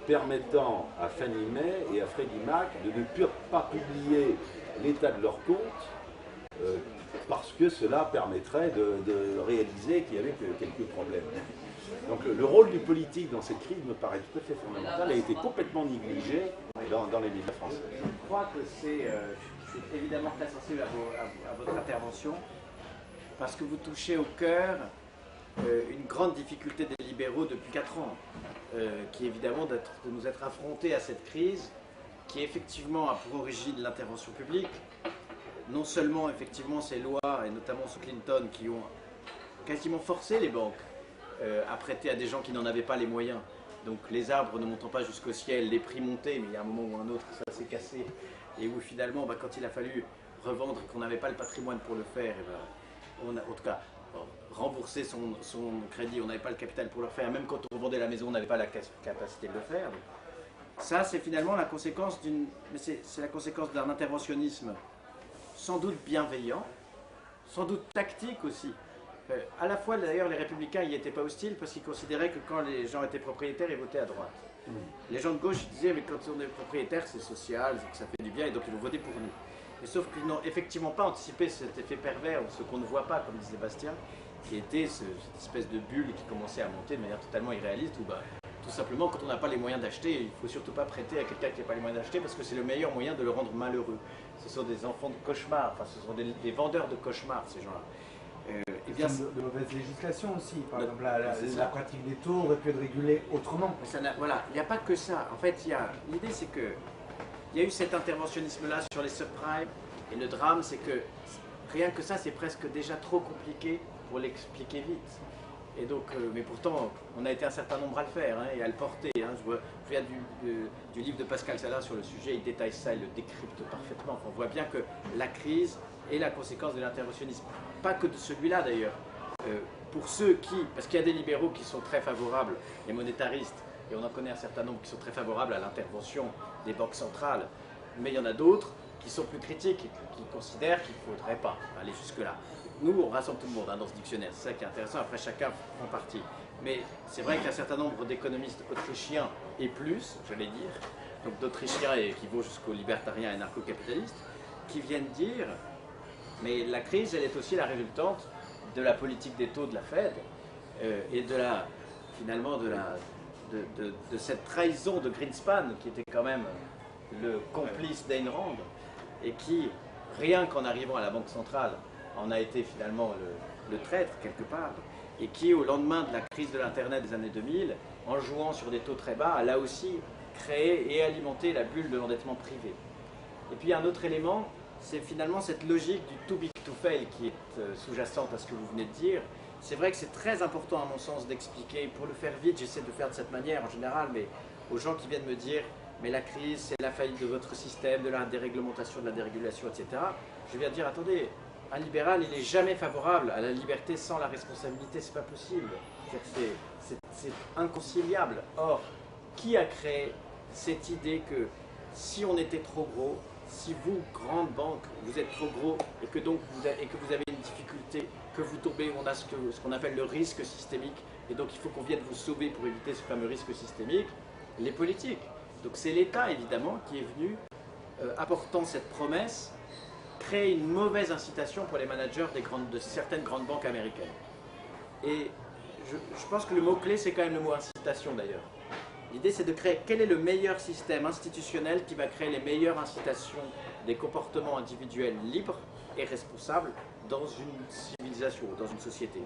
permettant à Fannie Mae et à Freddie Mac de ne pas publier l'état de leur compte parce que cela permettrait de réaliser qu'il y avait quelques problèmes. Donc le rôle du politique dans cette crise me paraît tout à fait fondamental et a été complètement négligé dans les médias français. Je crois que je suis évidemment très sensible à votre intervention parce que vous touchez au cœur une grande difficulté des libéraux depuis 4 ans, qui est évidemment de nous être affrontés à cette crise qui effectivement a pour origine l'intervention publique, non seulement effectivement ces lois, et notamment sous Clinton, qui ont quasiment forcé les banques à prêter à des gens qui n'en avaient pas les moyens. Donc les arbres ne montant pas jusqu'au ciel, les prix montaient, mais il y a un moment ou un autre, ça s'est cassé, et où finalement, quand il a fallu revendre et qu'on n'avait pas le patrimoine pour le faire, on a, en tout cas, rembourser son crédit, on n'avait pas le capital pour le faire, même quand on revendait la maison, on n'avait pas la capacité de le faire. Donc, ça, c'est finalement la conséquence c'est la conséquence d'un interventionnisme sans doute bienveillant, sans doute tactique aussi. À la fois, d'ailleurs, les républicains n'y étaient pas hostiles parce qu'ils considéraient que quand les gens étaient propriétaires, ils votaient à droite. Les gens de gauche disaient, mais quand on est propriétaire, c'est social, que ça fait du bien, et donc ils vont voter pour nous. Mais sauf qu'ils n'ont effectivement pas anticipé cet effet pervers, ce qu'on ne voit pas, comme disait Bastien, qui était cette espèce de bulle qui commençait à monter de manière totalement irréaliste, où tout simplement, quand on n'a pas les moyens d'acheter, il ne faut surtout pas prêter à quelqu'un qui n'a pas les moyens d'acheter, parce que c'est le meilleur moyen de le rendre malheureux. Ce sont des enfants de cauchemar, enfin ce sont des vendeurs de cauchemars, ces gens-là. De mauvaise législation aussi, par exemple la pratique des taux aurait pu être régulée autrement. Voilà, il n'y a pas que ça. En fait, l'idée c'est que il y a eu cet interventionnisme-là sur les subprimes, et le drame c'est que rien que ça c'est presque déjà trop compliqué pour l'expliquer vite. Et donc, mais pourtant, on a été un certain nombre à le faire et à le porter. Je viens du livre de Pascal Salin sur le sujet, il détaille ça, il le décrypte parfaitement. Enfin, on voit bien que la crise est la conséquence de l'interventionnisme. Pas que de celui-là d'ailleurs. Pour ceux parce qu'il y a des libéraux qui sont très favorables, les monétaristes, et on en connaît un certain nombre qui sont très favorables à l'intervention des banques centrales, mais il y en a d'autres qui sont plus critiques et qui considèrent qu'il ne faudrait pas aller jusque-là. Nous, on rassemble tout le monde dans ce dictionnaire, c'est ça qui est intéressant, après chacun prend parti. Mais c'est vrai qu'un certain nombre d'économistes autrichiens et plus, j'allais dire, donc d'Autrichiens qui vont jusqu'aux libertariens et narco-capitalistes, qui viennent dire, mais la crise, elle est aussi la résultante de la politique des taux de la Fed et finalement de cette trahison de Greenspan, qui était quand même le complice d'Ayn Rand, et qui, rien qu'en arrivant à la Banque centrale, en a été finalement le traître quelque part, et qui au lendemain de la crise de l'Internet des années 2000, en jouant sur des taux très bas, a là aussi créé et alimenté la bulle de l'endettement privé. Et puis un autre élément, c'est finalement cette logique du too big to fail qui est sous-jacente à ce que vous venez de dire, c'est vrai que c'est très important à mon sens d'expliquer. Pour le faire vite, j'essaie de faire de cette manière en général, mais aux gens qui viennent me dire « mais la crise, c'est la faillite de votre système, de la déréglementation, de la dérégulation, etc. » Je viens dire « attendez, un libéral, il n'est jamais favorable à la liberté sans la responsabilité, c'est pas possible. C'est inconciliable. Or, qui a créé cette idée que si on était trop gros, si vous, grande banque, vous êtes trop gros et que donc vous avez une difficulté, que vous tombez, on a ce qu'on appelle le risque systémique, et donc il faut qu'on vienne vous sauver pour éviter ce fameux risque systémique, les politiques. Donc c'est l'État, évidemment, qui est venu, apportant cette promesse, créer une mauvaise incitation pour les managers de certaines grandes banques américaines. Et je pense que le mot-clé, c'est quand même le mot incitation, d'ailleurs. L'idée, c'est de créer quel est le meilleur système institutionnel qui va créer les meilleures incitations des comportements individuels libres et responsables dans une civilisation, dans une société.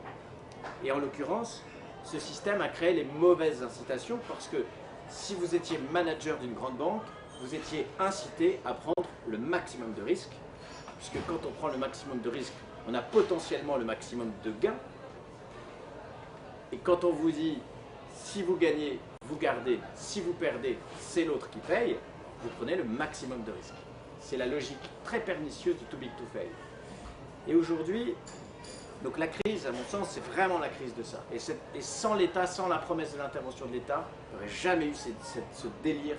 Et en l'occurrence, ce système a créé les mauvaises incitations parce que si vous étiez manager d'une grande banque, vous étiez incité à prendre le maximum de risques, puisque quand on prend le maximum de risques, on a potentiellement le maximum de gains. Et quand on vous dit, si vous gagnez, vous gardez, si vous perdez, c'est l'autre qui paye, vous prenez le maximum de risques. C'est la logique très pernicieuse du too big to fail. Et aujourd'hui, donc la crise, à mon sens, c'est vraiment la crise de ça. Et sans l'État, sans la promesse de l'intervention de l'État, il n'y aurait jamais eu ce délire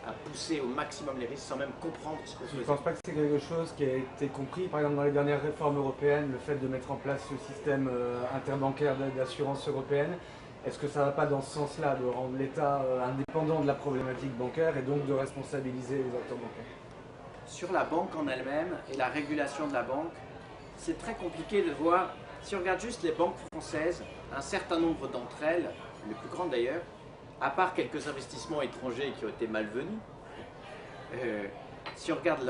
à pousser au maximum les risques sans même comprendre ce qu'on faisait. Je ne pense pas que c'est quelque chose qui a été compris, par exemple dans les dernières réformes européennes, le fait de mettre en place ce système interbancaire d'assurance européenne. Est-ce que ça ne va pas dans ce sens-là, de rendre l'État indépendant de la problématique bancaire et donc de responsabiliser les acteurs bancaires? Sur la banque en elle-même et la régulation de la banque, c'est très compliqué de voir. Si on regarde juste les banques françaises, un certain nombre d'entre elles, les plus grandes d'ailleurs, à part quelques investissements étrangers qui ont été malvenus, si on regarde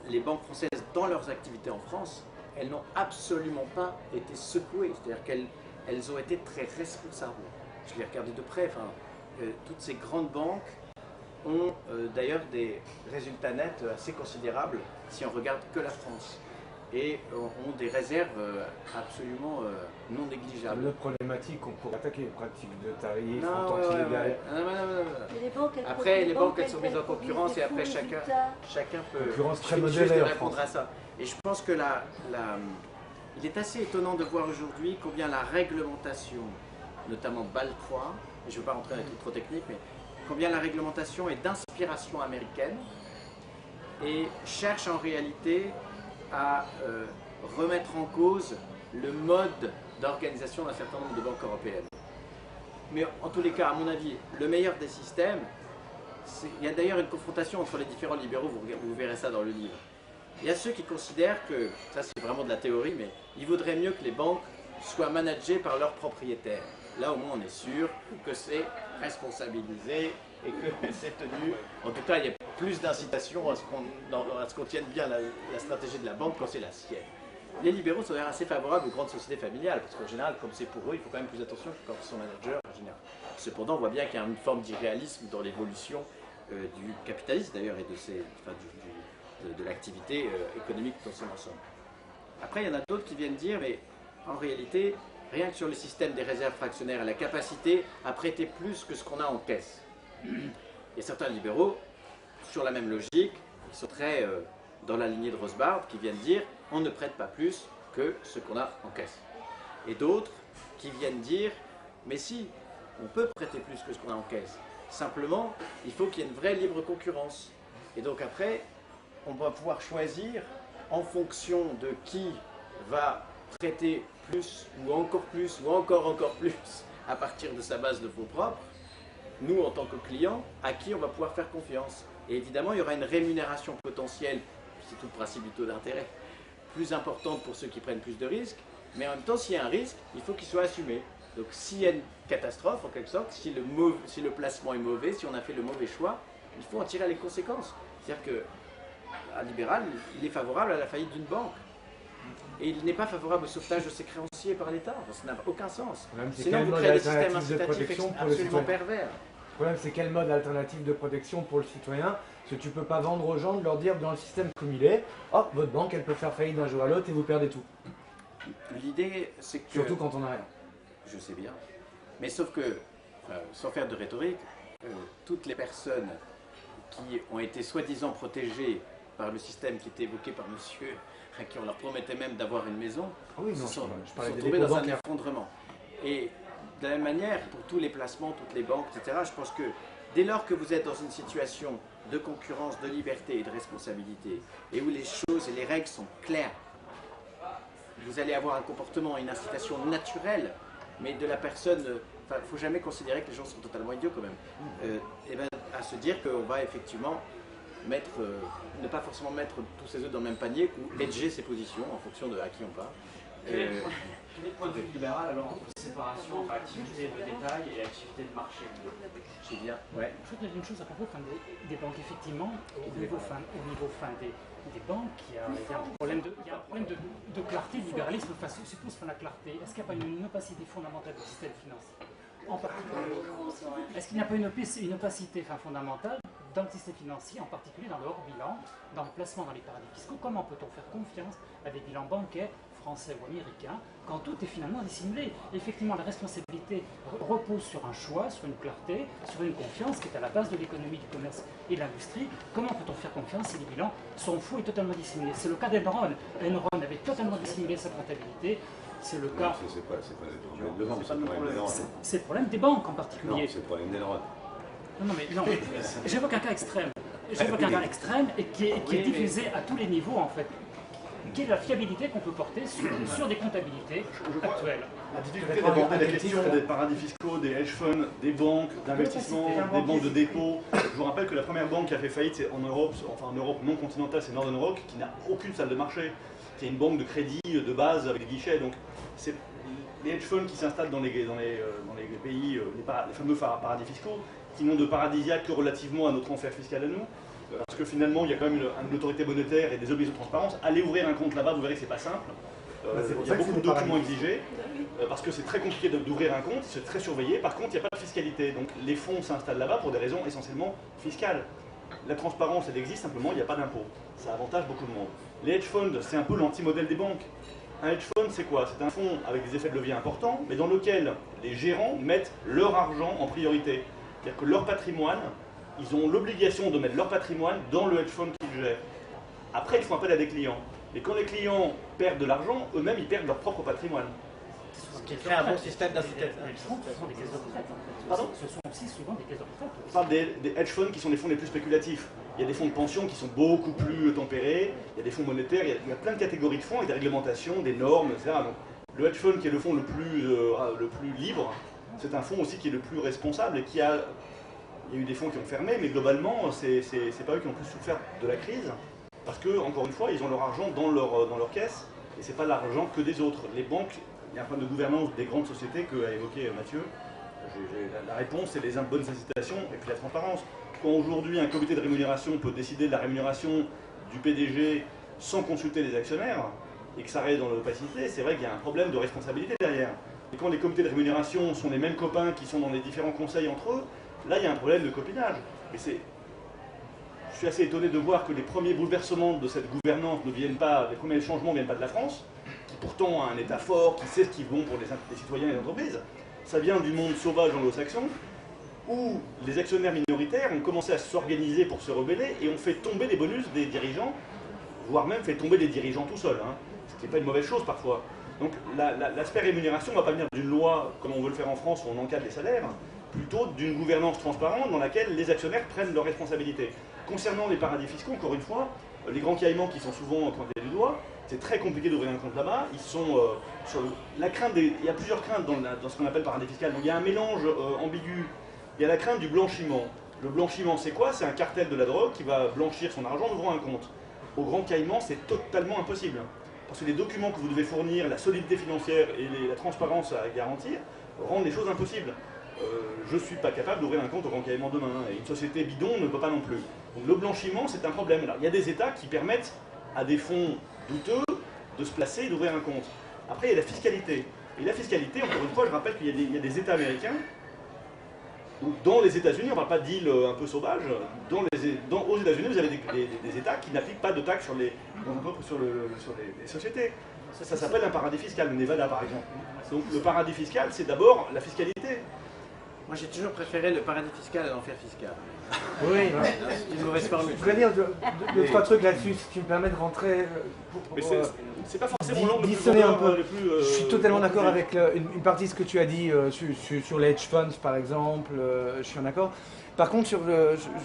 les banques françaises dans leurs activités en France, elles n'ont absolument pas été secouées. C'est-à-dire qu'elles ont été très responsables. Je l'ai regardé de près. Toutes ces grandes banques ont d'ailleurs des résultats nets assez considérables si on regarde que la France. Et ont des réserves absolument non négligeables. La problématique, on pourrait attaquer les pratiques de tarifs non, en tant qu'illégales. Après, les banques, elles sont mises en concurrence et après, chacun peut modérée en répondre à ça. Et je pense que il est assez étonnant de voir aujourd'hui combien la réglementation, notamment BAL 3, et je ne veux pas rentrer dans les trucs trop techniques, mais combien la réglementation est d'inspiration américaine et cherche en réalité à remettre en cause le mode d'organisation d'un certain nombre de banques européennes. Mais en tous les cas, à mon avis, le meilleur des systèmes, il y a d'ailleurs une confrontation entre les différents libéraux, vous verrez ça dans le livre. Il y a ceux qui considèrent que, ça c'est vraiment de la théorie, mais il vaudrait mieux que les banques soient managées par leurs propriétaires. Là au moins on est sûr que c'est responsabilisé et que c'est tenu. En tout cas, il y a plus d'incitation à ce qu'on tienne bien la stratégie de la banque quand c'est la sienne. Les libéraux sont d'ailleurs assez favorables aux grandes sociétés familiales, parce qu'en général, comme c'est pour eux, il faut quand même plus attention que quand ils sont managers en général. Cependant, on voit bien qu'il y a une forme d'irréalisme dans l'évolution du capitalisme d'ailleurs et de l'activité économique dans son ensemble. Après, il y en a d'autres qui viennent dire, mais en réalité, rien que sur le système des réserves fractionnaires et la capacité à prêter plus que ce qu'on a en caisse. Il y a certains libéraux, sur la même logique, qui sont très dans la lignée de Rothbard, qui viennent dire on ne prête pas plus que ce qu'on a en caisse. Et d'autres qui viennent dire mais si, on peut prêter plus que ce qu'on a en caisse. Simplement, il faut qu'il y ait une vraie libre concurrence. Et donc après, on va pouvoir choisir en fonction de qui va prêter plus, ou encore plus, à partir de sa base de fonds propres, nous en tant que clients, à qui on va pouvoir faire confiance. Et évidemment, il y aura une rémunération potentielle, c'est tout le principe du taux d'intérêt, plus importante pour ceux qui prennent plus de risques, mais en même temps, s'il y a un risque, il faut qu'il soit assumé. Donc s'il y a une catastrophe, en quelque sorte, si le placement est mauvais, si on a fait le mauvais choix, il faut en tirer les conséquences. C'est-à-dire qu'un libéral, il est favorable à la faillite d'une banque. Et il n'est pas favorable au sauvetage de ses créanciers par l'État. Ça n'a aucun sens. Sinon, vous créez des systèmes incitatifs absolument pervers. Le problème, c'est quel mode alternatif de protection pour le citoyen? Parce que tu ne peux pas vendre aux gens de leur dire dans le système comme il est, oh, votre banque, elle peut faire faillite d'un jour à l'autre et vous perdez tout. L'idée, c'est que... Surtout quand on n'a rien. Je sais bien. Mais sauf que, sans faire de rhétorique, toutes les personnes qui ont été soi-disant protégées par le système qui était évoqué par monsieur, à qui on leur promettait même d'avoir une maison, sont tombées dans un effondrement. Et de la même manière, pour tous les placements, toutes les banques, etc., je pense que dès lors que vous êtes dans une situation de concurrence, de liberté et de responsabilité, et où les choses et les règles sont claires, vous allez avoir un comportement, une incitation naturelle, mais de la personne... Enfin, il ne faut jamais considérer que les gens sont totalement idiots quand même. Et ben, à se dire qu'on va effectivement mettre, ne pas forcément mettre tous ses œufs dans le même panier ou hedger ses positions en fonction de à qui on parle. Quel est le point de vue libéral alors entre séparation entre activité de détail et activité de marché? C'est bien. Ouais. Je voudrais dire une chose à propos des banques. Effectivement, au niveau des banques, il y a un problème de clarté. Le libéralisme suppose la clarté. Est-ce qu'il n'y a pas une opacité fondamentale du système financier? En particulier, est-ce qu'il n'y a pas une opacité fondamentale dans le système financier, en particulier dans le hors-bilan, dans le placement dans les paradis fiscaux? Comment peut-on faire confiance à des bilans bancaires français ou américains quand tout est finalement dissimulé? Effectivement, la responsabilité repose sur un choix, sur une clarté, sur une confiance qui est à la base de l'économie, du commerce et de l'industrie. Comment peut-on faire confiance si les bilans sont faux et totalement dissimulés? C'est le cas d'Enron. Enron avait totalement dissimulé sa comptabilité. C'est le cas. C'est pas le problème de banque, c'est le problème d'Enron. C'est le problème des banques en particulier. Non, c'est le problème d'Enron. Non, j'évoque un cas extrême. J'évoque un cas extrême et qui est diffusé à tous les niveaux en fait. Quelle est la fiabilité qu'on peut porter sur des comptabilités actuelles? La difficulté d'aborder la question des paradis fiscaux, des hedge funds, des banques d'investissement, des banques de dépôt. Je vous rappelle que la première banque qui a fait faillite c'est en Europe, enfin en Europe non continentale, c'est Northern Rock, qui n'a aucune salle de marché, qui est une banque de crédit de base avec des guichets. Donc c'est les hedge funds qui s'installent dans les pays, les fameux paradis fiscaux, qui n'ont de paradisiaque que relativement à notre enfer fiscal à nous. Parce que finalement, il y a quand même une autorité monétaire et des obligations de transparence. Allez ouvrir un compte là-bas, vous verrez que c'est pas simple. Il y a beaucoup de documents exigés, parce que c'est très compliqué d'ouvrir un compte, c'est très surveillé. Par contre, il n'y a pas de fiscalité. Donc les fonds s'installent là-bas pour des raisons essentiellement fiscales. La transparence, elle existe, simplement, il n'y a pas d'impôt. Ça avantage beaucoup de monde. Les hedge funds, c'est un peu l'anti-modèle des banques. Un hedge fund, c'est quoi? C'est un fonds avec des effets de levier importants, mais dans lequel les gérants mettent leur argent en priorité. C'est-à-dire que leur patrimoine, ils ont l'obligation de mettre leur patrimoine dans le hedge fund qu'ils gèrent. Après, ils font appel à des clients. Et quand les clients perdent de l'argent, eux-mêmes, ils perdent leur propre patrimoine. Ce qui crée un bon système d'incitation. Ce sont des caisses de retraite. Pardon? Ce sont aussi souvent des caisses de retraite. On parle des hedge funds qui sont les fonds les plus spéculatifs. Il y a des fonds de pension qui sont beaucoup plus tempérés, il y a des fonds monétaires, il y a plein de catégories de fonds avec des réglementations, des normes, etc. Donc, le hedge fund qui est le fonds le plus libre, c'est un fonds aussi qui est le plus responsable et qui a... Il y a eu des fonds qui ont fermé, mais globalement, c'est pas eux qui ont plus souffert de la crise, parce que, encore une fois, ils ont leur argent dans leur caisse, et c'est pas l'argent que des autres. Les banques, il y a un problème de gouvernance des grandes sociétés qu'a évoqué Mathieu. La réponse, c'est les bonnes incitations et puis la transparence. Quand aujourd'hui un comité de rémunération peut décider de la rémunération du PDG sans consulter les actionnaires, et que ça reste dans l'opacité, c'est vrai qu'il y a un problème de responsabilité derrière. Et quand les comités de rémunération sont les mêmes copains qui sont dans les différents conseils entre eux, là, il y a un problème de copinage. Et je suis assez étonné de voir que les premiers bouleversements de cette gouvernance ne viennent pas, les premiers changements ne viennent pas de la France, qui pourtant a un État fort, qui sait ce qui est bon pour les citoyens et les entreprises. Ça vient du monde sauvage anglo-saxon, où les actionnaires minoritaires ont commencé à s'organiser pour se rebeller et ont fait tomber les bonus des dirigeants, voire même fait tomber les dirigeants tout seuls, hein, ce qui n'est pas une mauvaise chose parfois. Donc l'aspect rémunération ne va pas venir d'une loi comme on veut le faire en France où on encadre les salaires, plutôt d'une gouvernance transparente dans laquelle les actionnaires prennent leurs responsabilités. Concernant les paradis fiscaux, encore une fois, les grands caïmans qui sont souvent pointés du doigt, c'est très compliqué d'ouvrir un compte là-bas. Ils sont sur la crainte il y a plusieurs craintes dans ce qu'on appelle paradis fiscal. Donc il y a un mélange ambigu. Il y a la crainte du blanchiment. Le blanchiment, c'est quoi? C'est un cartel de la drogue qui va blanchir son argent en ouvrant un compte. Au Grand Caïman, c'est totalement impossible. Parce que les documents que vous devez fournir, la solidité financière et la transparence à garantir, rendent les choses impossibles. Je ne suis pas capable d'ouvrir un compte au Grand Caïman demain, et une société bidon ne peut pas non plus. Donc le blanchiment, c'est un problème. Alors, il y a des États qui permettent à des fonds douteux de se placer et d'ouvrir un compte. Après, il y a la fiscalité. Et la fiscalité, encore une fois, je rappelle qu'il y a des États américains, où dans les États-Unis, on ne parle pas d'îles un peu sauvages, aux États-Unis, vous avez des États qui n'appliquent pas de taxes sur les sociétés. Ça s'appelle un paradis fiscal, le Nevada par exemple. Donc le paradis fiscal, c'est d'abord la fiscalité. Moi j'ai toujours préféré le paradis fiscal à l'enfer fiscal. Oui, C'est une mauvaise formule. je voudrais dire deux, trois trucs là-dessus, si tu me permets de rentrer. Mais c'est pas forcément l'angle dissonner un peu. le plus. Je suis totalement d'accord avec une partie de ce que tu as dit sur les hedge funds par exemple, je suis en accord. Par contre, je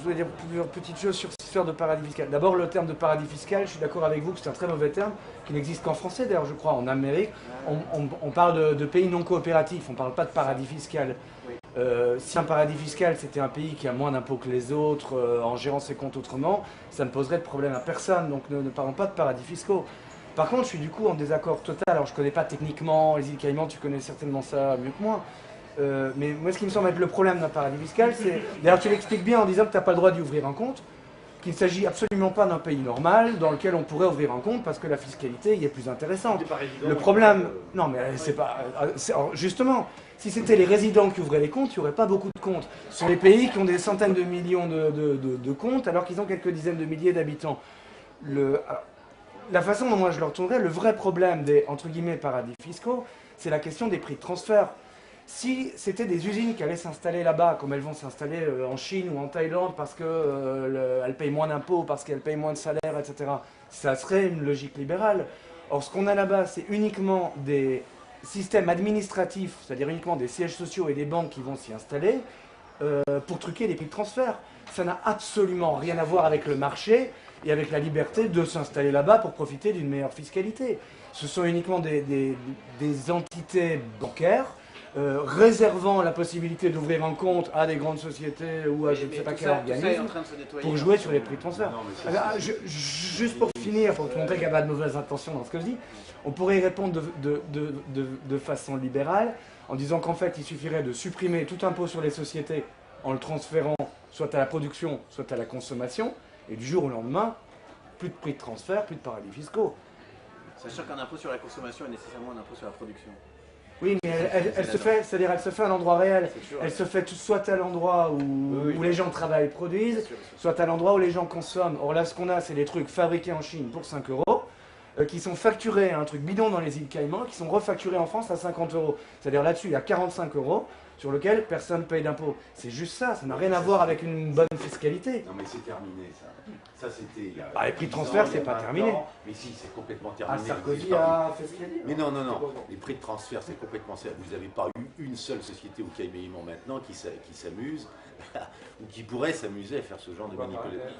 voulais dire plusieurs petites choses sur cette histoire de paradis fiscal. D'abord, le terme de paradis fiscal, je suis d'accord avec vous que c'est un très mauvais terme, qui n'existe qu'en français d'ailleurs, je crois. En Amérique, on parle de pays non coopératifs, on ne parle pas de paradis fiscal. Si un paradis fiscal, c'était un pays qui a moins d'impôts que les autres, en gérant ses comptes autrement, ça ne poserait de problème à personne, donc ne parlons pas de paradis fiscaux. Par contre, je suis du coup en désaccord total. Alors, je ne connais pas techniquement les îles Caïmans, tu connais certainement ça mieux que moi. Mais moi, ce qui me semble être le problème d'un paradis fiscal, c'est... D'ailleurs, tu l'expliques bien en disant que tu n'as pas le droit d'y ouvrir un compte, qu'il ne s'agit absolument pas d'un pays normal dans lequel on pourrait ouvrir un compte parce que la fiscalité y est plus intéressante. Le problème... Non, mais c'est pas... Justement, si c'était les résidents qui ouvraient les comptes, il n'y aurait pas beaucoup de comptes. Ce sont les pays qui ont des centaines de millions de comptes alors qu'ils ont quelques dizaines de milliers d'habitants. La façon dont moi je le retournerais, le vrai problème des, entre guillemets, paradis fiscaux, c'est la question des prix de transfert. Si c'était des usines qui allaient s'installer là-bas, comme elles vont s'installer en Chine ou en Thaïlande parce qu'elles payent moins d'impôts, parce qu'elles payent moins de salaires, etc., ça serait une logique libérale. Or, ce qu'on a là-bas, c'est uniquement des systèmes administratifs, c'est-à-dire uniquement des sièges sociaux et des banques qui vont s'y installer pour truquer les prix de transfert. Ça n'a absolument rien à voir avec le marché et avec la liberté de s'installer là-bas pour profiter d'une meilleure fiscalité. Ce sont uniquement des entités bancaires réservant la possibilité d'ouvrir un compte à des grandes sociétés ou à je ne sais pas quel organisme pour jouer sur les prix de transfert. Juste pour finir, pour te montrer qu'il n'y a pas de mauvaises intentions dans ce que je dis, on pourrait y répondre de façon libérale en disant qu'en fait il suffirait de supprimer tout impôt sur les sociétés en le transférant soit à la production, soit à la consommation, et du jour au lendemain, plus de prix de transfert, plus de paradis fiscaux. Sachant qu'un impôt sur la consommation est nécessairement un impôt sur la production. Oui, mais elle se fait, c'est-à-dire elle se fait à l'endroit réel. Elle se fait soit à l'endroit où les gens travaillent et produisent, soit à l'endroit où les gens consomment. Or là, ce qu'on a, c'est des trucs fabriqués en Chine pour 5 euros, qui sont facturés à un truc bidon dans les îles Caïmans, qui sont refacturés en France à 50 euros. C'est-à-dire là-dessus, il y a 45 euros sur lequel personne ne paye d'impôts. C'est juste ça n'a rien à voir avec une bonne fiscalité. Non mais c'est terminé ça. Ça c'était... les prix de transfert, c'est pas terminé. Mais si, c'est complètement terminé. Sarkozy a fait ce qu'il a dit. Mais non. Les prix de transfert, c'est complètement... Vous n'avez pas eu une seule société au Caïmans maintenant qui s'amuse ou qui pourrait s'amuser à faire ce genre de manipulation.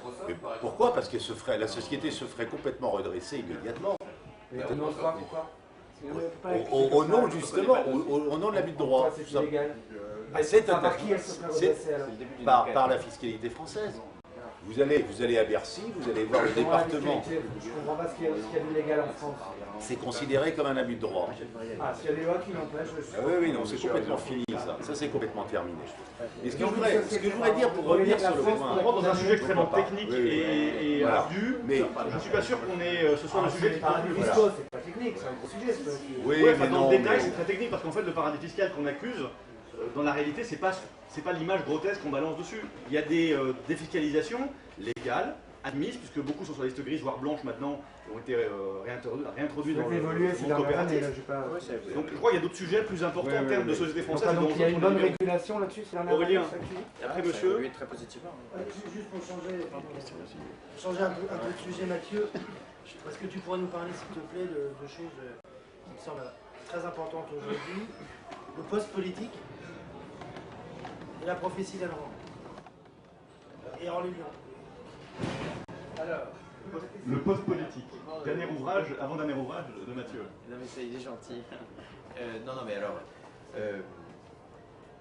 Pourquoi? Parce que la société se ferait complètement redresser immédiatement. Pourquoi? Au nom justement, au nom de l'abus de droit. C'est illégal. Par qui elle se ferait redresser alors? Par la fiscalité française. Vous allez à Bercy, vous allez voir le département. Je ne comprends pas ce qu'il y a d'illégal en France. C'est considéré comme un abus de droit. Ah, s'il y a des lois qui l'empêchent, Oui, non, c'est complètement fini ça. Ça, c'est complètement terminé. Et ce que je voudrais dire pour revenir sur le point... On rentre dans un sujet extrêmement technique et ardu, mais je ne suis pas sûr qu'on ait ce soit le sujet qui parle. C'est pas technique, c'est un gros sujet. Oui, mais dans le détail, c'est très technique parce qu'en fait, le paradis fiscal qu'on accuse, dans la réalité, c'est pas l'image grotesque qu'on balance dessus. Il y a des défiscalisations légales, admises, puisque beaucoup sont sur la liste grise, voire blanche maintenant, ont été réintroduits dans le monde coopératif. Donc je crois qu'il y a d'autres sujets plus importants en termes de société française. Donc il y a une bonne régulation là-dessus. Aurélien, après monsieur. Oui, très positivement. Juste pour changer un peu de sujet, Mathieu, est-ce que tu pourrais nous parler, s'il te plaît, de choses qui me semblent très importantes aujourd'hui, le post-politique et la prophétie d'Alran et Orly Lyon. Alors, le post-politique, avant-dernier ouvrage de Mathieu. Non mais ça, il est gentil. Non mais alors,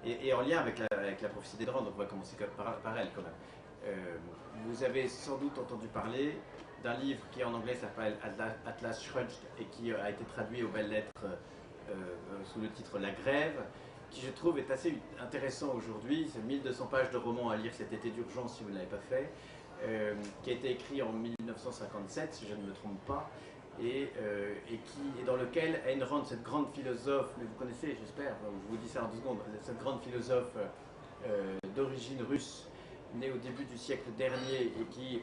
et en lien avec la prophétie d'Alran, donc on va commencer par elle quand même. Vous avez sans doute entendu parler d'un livre qui en anglais s'appelle Atlas Shrugged et qui a été traduit aux belles lettres sous le titre La Grève, qui je trouve est assez intéressant aujourd'hui. C'est 1200 pages de roman à lire cet été d'urgence si vous ne l'avez pas fait, qui a été écrit en 1957 si je ne me trompe pas, et dans lequel Ayn Rand, cette grande philosophe, mais vous connaissez j'espère, je vous dis ça en 2 secondes, cette grande philosophe d'origine russe, née au début du siècle dernier et qui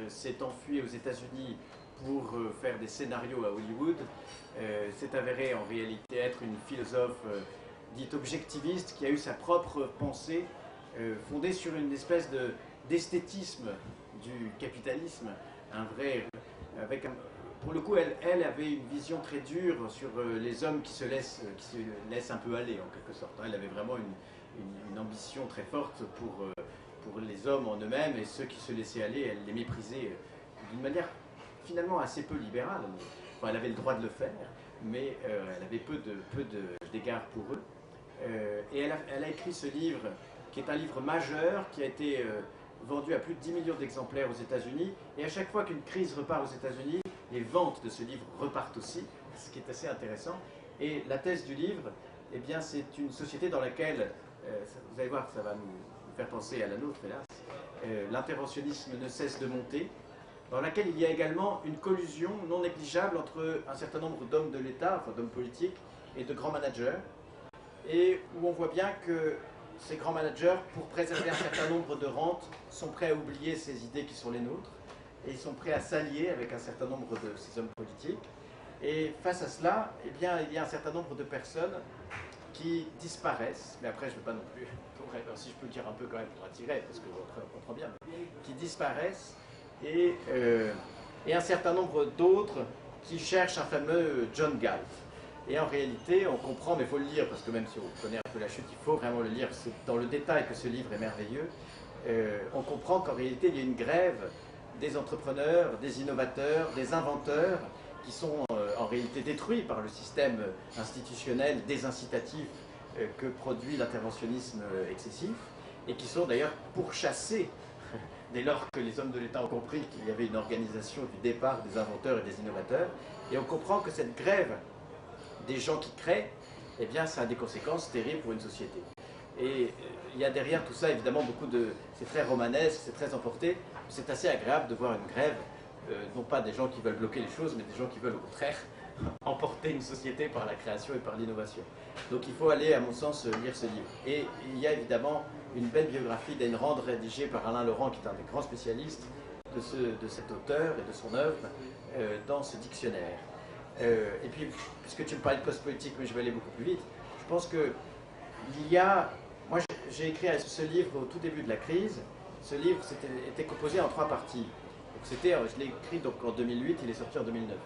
s'est enfuie aux États-Unis pour faire des scénarios à Hollywood, s'est avérée en réalité être une philosophe dite objectiviste qui a eu sa propre pensée fondée sur une espèce d'esthétisme du capitalisme, pour le coup, elle avait une vision très dure sur les hommes qui se laissent un peu aller en quelque sorte. Elle avait vraiment une ambition très forte pour les hommes en eux-mêmes, et ceux qui se laissaient aller, elle les méprisait d'une manière finalement assez peu libérale. Enfin, elle avait le droit de le faire, mais elle avait peu d'égard pour eux. Et elle a écrit ce livre, qui est un livre majeur, qui a été vendu à plus de 10 millions d'exemplaires aux États-Unis, et à chaque fois qu'une crise repart aux États-Unis, les ventes de ce livre repartent aussi, ce qui est assez intéressant. Et la thèse du livre, eh bien, c'est une société dans laquelle, vous allez voir, ça va nous faire penser à la nôtre, hélas, l'interventionnisme ne cesse de monter, dans laquelle il y a également une collusion non négligeable entre un certain nombre d'hommes de l'État, enfin d'hommes politiques, et de grands managers, et où on voit bien que ces grands managers, pour préserver un certain nombre de rentes, sont prêts à oublier ces idées qui sont les nôtres, et ils sont prêts à s'allier avec un certain nombre de ces hommes politiques. Et face à cela, eh bien, il y a un certain nombre de personnes qui disparaissent, mais après je ne veux pas non plus, si je peux le dire un peu quand même pour attirer, parce que on comprend bien, qui disparaissent, et un certain nombre d'autres qui cherchent un fameux John Galt. Et en réalité, on comprend, mais il faut le lire, parce que même si on connaît un peu la chute, il faut vraiment le lire, c'est dans le détail que ce livre est merveilleux. On comprend qu'en réalité, il y a une grève des entrepreneurs, des innovateurs, des inventeurs, qui sont en réalité détruits par le système institutionnel désincitatif que produit l'interventionnisme excessif, et qui sont d'ailleurs pourchassés dès lors que les hommes de l'État ont compris qu'il y avait une organisation du départ des inventeurs et des innovateurs. Et on comprend que cette grève des gens qui créent, eh bien, ça a des conséquences terribles pour une société. Et il y a derrière tout ça, évidemment, beaucoup de... C'est très romanesque, c'est très emporté. C'est assez agréable de voir une grève, non pas des gens qui veulent bloquer les choses, mais des gens qui veulent, au contraire, emporter une société par la création et par l'innovation. Donc il faut aller, à mon sens, lire ce livre. Et il y a évidemment une belle biographie d'Ayn Rand rédigée par Alain Laurent, qui est un des grands spécialistes de cet auteur et de son œuvre, dans ce dictionnaire. Et puis, puisque tu me parlais de post-politique, mais je vais aller beaucoup plus vite, je pense que il y a... Moi, j'ai écrit ce livre au tout début de la crise. Ce livre était composé en 3 parties. Je l'ai écrit donc en 2008, il est sorti en 2009.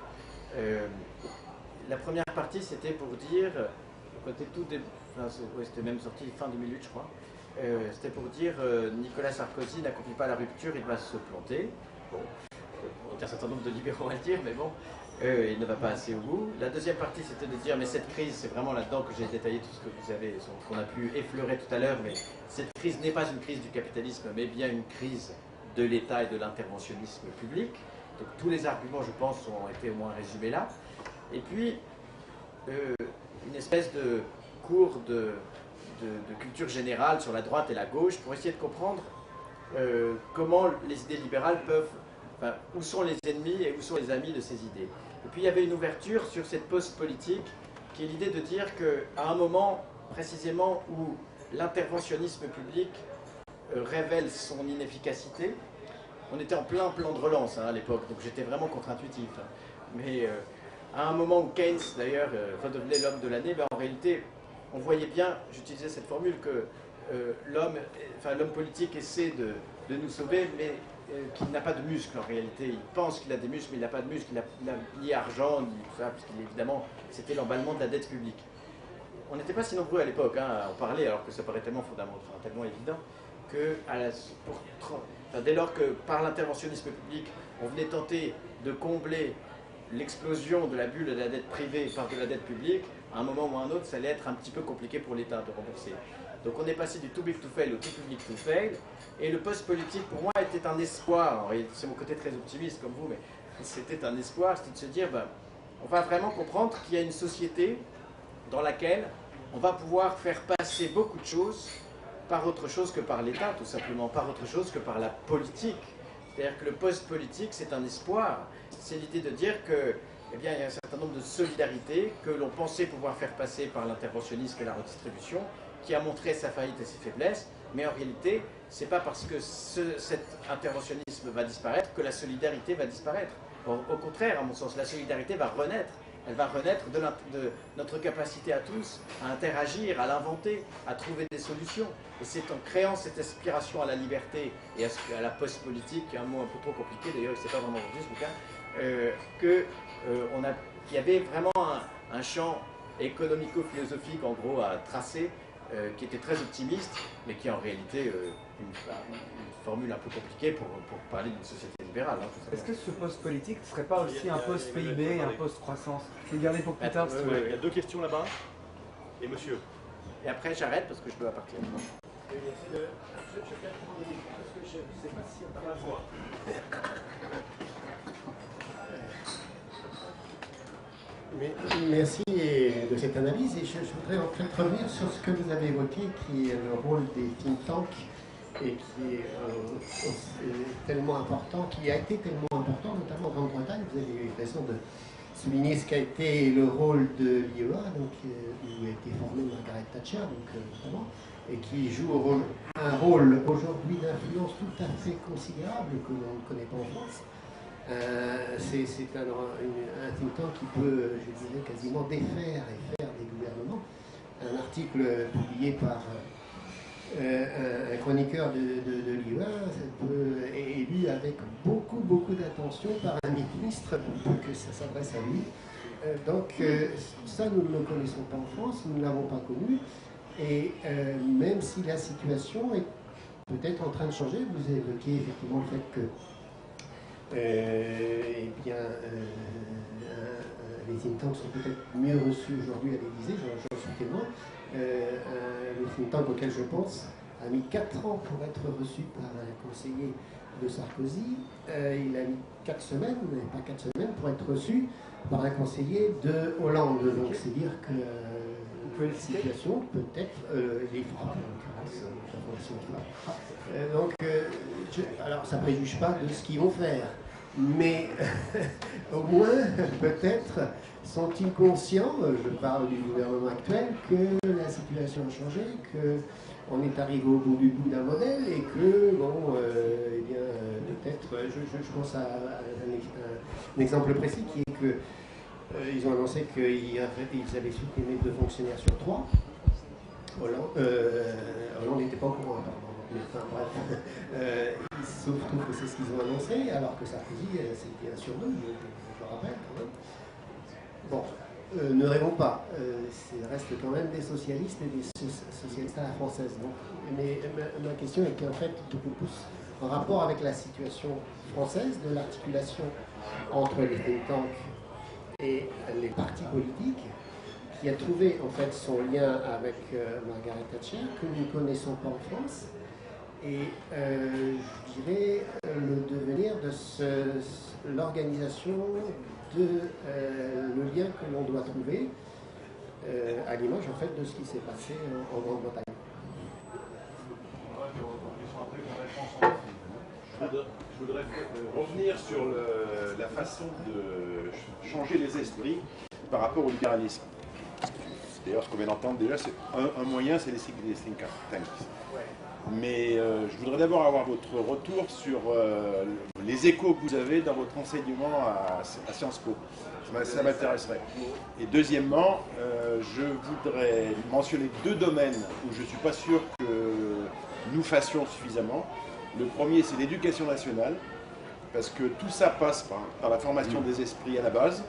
La première partie, c'était pour dire, c'était même sorti fin 2008, je crois. C'était pour dire Nicolas Sarkozy n'accomplit pas la rupture, il va se planter. Bon, il y a un certain nombre de libéraux à le dire, mais bon, il ne va pas assez au bout. La deuxième partie, c'était de dire, mais cette crise, c'est vraiment là-dedans que j'ai détaillé tout ce que vous avez, ce qu'on a pu effleurer tout à l'heure, mais cette crise n'est pas une crise du capitalisme, mais bien une crise de l'État et de l'interventionnisme public. Donc tous les arguments, je pense, ont été au moins résumés là. Et puis, une espèce de cours de culture générale sur la droite et la gauche pour essayer de comprendre comment les idées libérales peuvent... Enfin, où sont les ennemis et où sont les amis de ces idées. Et puis il y avait une ouverture sur cette post-politique qui est l'idée de dire qu'à un moment précisément où l'interventionnisme public révèle son inefficacité, on était en plein plan de relance à l'époque, donc j'étais vraiment contre-intuitif. Mais à un moment où Keynes d'ailleurs redevenait l'homme de l'année, en réalité on voyait bien, j'utilisais cette formule, que l'homme politique essaie de nous sauver, mais qu'il n'a pas de muscles en réalité. Il pense qu'il a des muscles, mais il n'a pas de muscles, il n'a ni argent, ni tout ça, puisqu'il évidemment, c'était l'emballement de la dette publique. On n'était pas si nombreux à l'époque à en parler, alors que ça paraît tellement fondamental, tellement évident, que dès lors que par l'interventionnisme public, on venait tenter de combler l'explosion de la bulle de la dette privée par de la dette publique, à un moment ou à un autre, ça allait être un petit peu compliqué pour l'État de rembourser. Donc on est passé du too big to fail au too public to fail, et le post-politique pour moi était un espoir. C'est mon côté très optimiste comme vous, mais c'était un espoir, c'était de se dire, on va vraiment comprendre qu'il y a une société dans laquelle on va pouvoir faire passer beaucoup de choses par autre chose que par l'État, tout simplement, par autre chose que par la politique. C'est-à-dire que le post-politique, c'est un espoir. C'est l'idée de dire que, eh bien, il y a un certain nombre de solidarités que l'on pensait pouvoir faire passer par l'interventionnisme et la redistribution, qui a montré sa faillite et ses faiblesses, mais en réalité, c'est pas parce que cet interventionnisme va disparaître que la solidarité va disparaître. Au contraire, à mon sens, la solidarité va renaître. Elle va renaître de notre capacité à tous à interagir, à l'inventer, à trouver des solutions. Et c'est en créant cette aspiration à la liberté et à la post-politique, qui est un mot un peu trop compliqué d'ailleurs, c'est pas vraiment aujourd'hui ce bouquin, qu'il y avait vraiment un champ économico-philosophique en gros à tracer, qui était très optimiste, mais qui est en réalité une formule un peu compliquée pour parler d'une société libérale. Hein, est-ce que ce post-politique ne serait pas aussi un post-PIB et un post-croissance? Je vais garder pour plus tard. Il y a 2 questions là-bas. Et monsieur. Et après j'arrête parce que je dois partir. Merci de cette analyse et je voudrais en fait revenir sur ce que vous avez évoqué qui est le rôle des think tanks et qui est tellement important, qui a été tellement important, notamment en Grande-Bretagne. Vous avez eu raison de souligner ce qu'a été le rôle de l'IEA, donc où a été formée Margaret Thatcher, notamment, et qui joue un rôle aujourd'hui d'influence tout à fait considérable que l'on ne connaît pas en France. C'est un think tank qui peut, je dirais, quasiment défaire et faire des gouvernements. Un article publié par un chroniqueur de l'IEA est lu avec beaucoup d'attention par un ministre pour que ça s'adresse à lui. Ça, nous ne le connaissons pas en France, nous ne l'avons pas connu. Et même si la situation est peut-être en train de changer, vous évoquiez effectivement le fait que les think tanks sont peut-être mieux reçus aujourd'hui à l'Élysée, j'en suis témoin. Le think tank auquel je pense a mis 4 ans pour être reçu par un conseiller de Sarkozy. Il a mis 4 semaines, mais pas 4 semaines, pour être reçu par un conseiller de Hollande. Donc c'est dire que la situation peut-être les frappes, en l'occurrence, alors ça ne préjuge pas de ce qu'ils vont faire. Mais au moins, peut-être sont-ils conscients, je parle du gouvernement actuel, que la situation a changé, qu'on est arrivé au bout du bout d'un modèle et que, peut-être, je pense à un exemple précis qui est que ils ont annoncé qu'ils avaient supprimé 2 fonctionnaires sur 3. Hollande n'était pas au courant, pardon. Enfin bref, il se trouve que c'est ce qu'ils ont annoncé, alors que Sarkozy, c'était 1 sur 2, je le rappelle quand même. Bon, ne rêvons pas, ça reste quand même des socialistes et des socialistes à la française. Donc, mais ma question était en fait beaucoup plus en rapport avec la situation française, de l'articulation entre les think tanks et les partis politiques, qui a trouvé en fait son lien avec Margaret Thatcher, que nous ne connaissons pas en France. Et je dirais le devenir de l'organisation, le lien que l'on doit trouver, à l'image en fait de ce qui s'est passé en Grande-Bretagne. Je voudrais revenir sur la façon de changer les esprits par rapport au libéralisme. D'ailleurs, ce qu'on vient d'entendre déjà, c'est un moyen, c'est les think tanks. Mais je voudrais d'abord avoir votre retour sur les échos que vous avez dans votre enseignement à Sciences Po. Ça m'intéresserait. Et deuxièmement, je voudrais mentionner 2 domaines où je ne suis pas sûr que nous fassions suffisamment. Le premier, c'est l'éducation nationale, parce que tout ça passe par la formation des esprits à la base.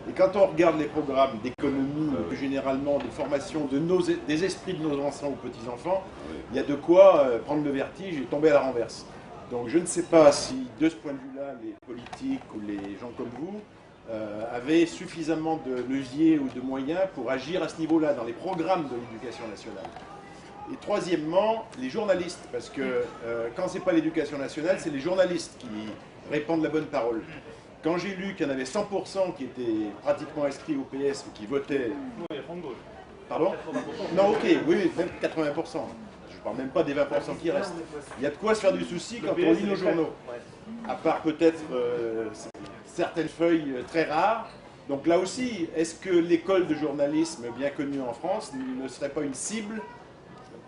Et quand on regarde les programmes d'économie, plus généralement de formation des esprits de nos enfants ou petits-enfants, il y a de quoi prendre le vertige et tomber à la renverse. Donc je ne sais pas si, de ce point de vue-là, les politiques ou les gens comme vous avaient suffisamment de leviers ou de moyens pour agir à ce niveau-là, dans les programmes de l'éducation nationale. Et troisièmement, les journalistes, parce que quand ce n'est pas l'éducation nationale, c'est les journalistes qui répandent la bonne parole. Quand j'ai lu qu'il y en avait 100% qui étaient pratiquement inscrits au PS ou qui votaient... Pardon? Non, ok, oui, même 80%. Je ne parle même pas des 20% qui restent. Il y a de quoi se faire du souci quand on lit nos journaux. À part peut-être certaines feuilles très rares. Donc là aussi, est-ce que l'école de journalisme bien connue en France ne serait pas une cible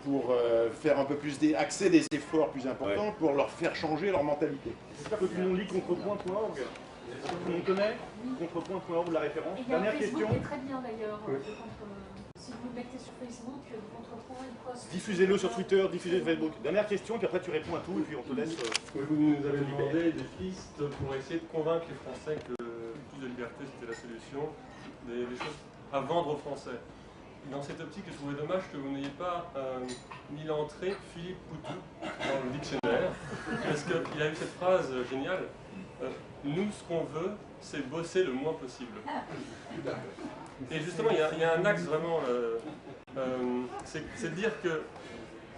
pour faire un peu plus axer des efforts plus importants pour leur faire changer leur mentalité? J'espère que tout le monde lit contrepoint.org. On connaît, contrepoint.org, la référence. Dernière question. Facebook est très bien d'ailleurs. Si vous le mettez sur Facebook, Contrepoint, il poste. Diffusez-le sur Twitter, diffusez sur Facebook. Dernière question, puis après tu réponds à tout, et puis on te laisse. Vous nous avez demandé des pistes pour essayer de convaincre les Français que plus de liberté c'était la solution, des choses à vendre aux Français. Dans cette optique, je trouvais dommage que vous n'ayez pas mis l'entrée Philippe Poutou dans le dictionnaire, parce qu'il a eu cette phrase géniale. Nous, ce qu'on veut, c'est bosser le moins possible. Et justement, il y a un axe vraiment, c'est de dire que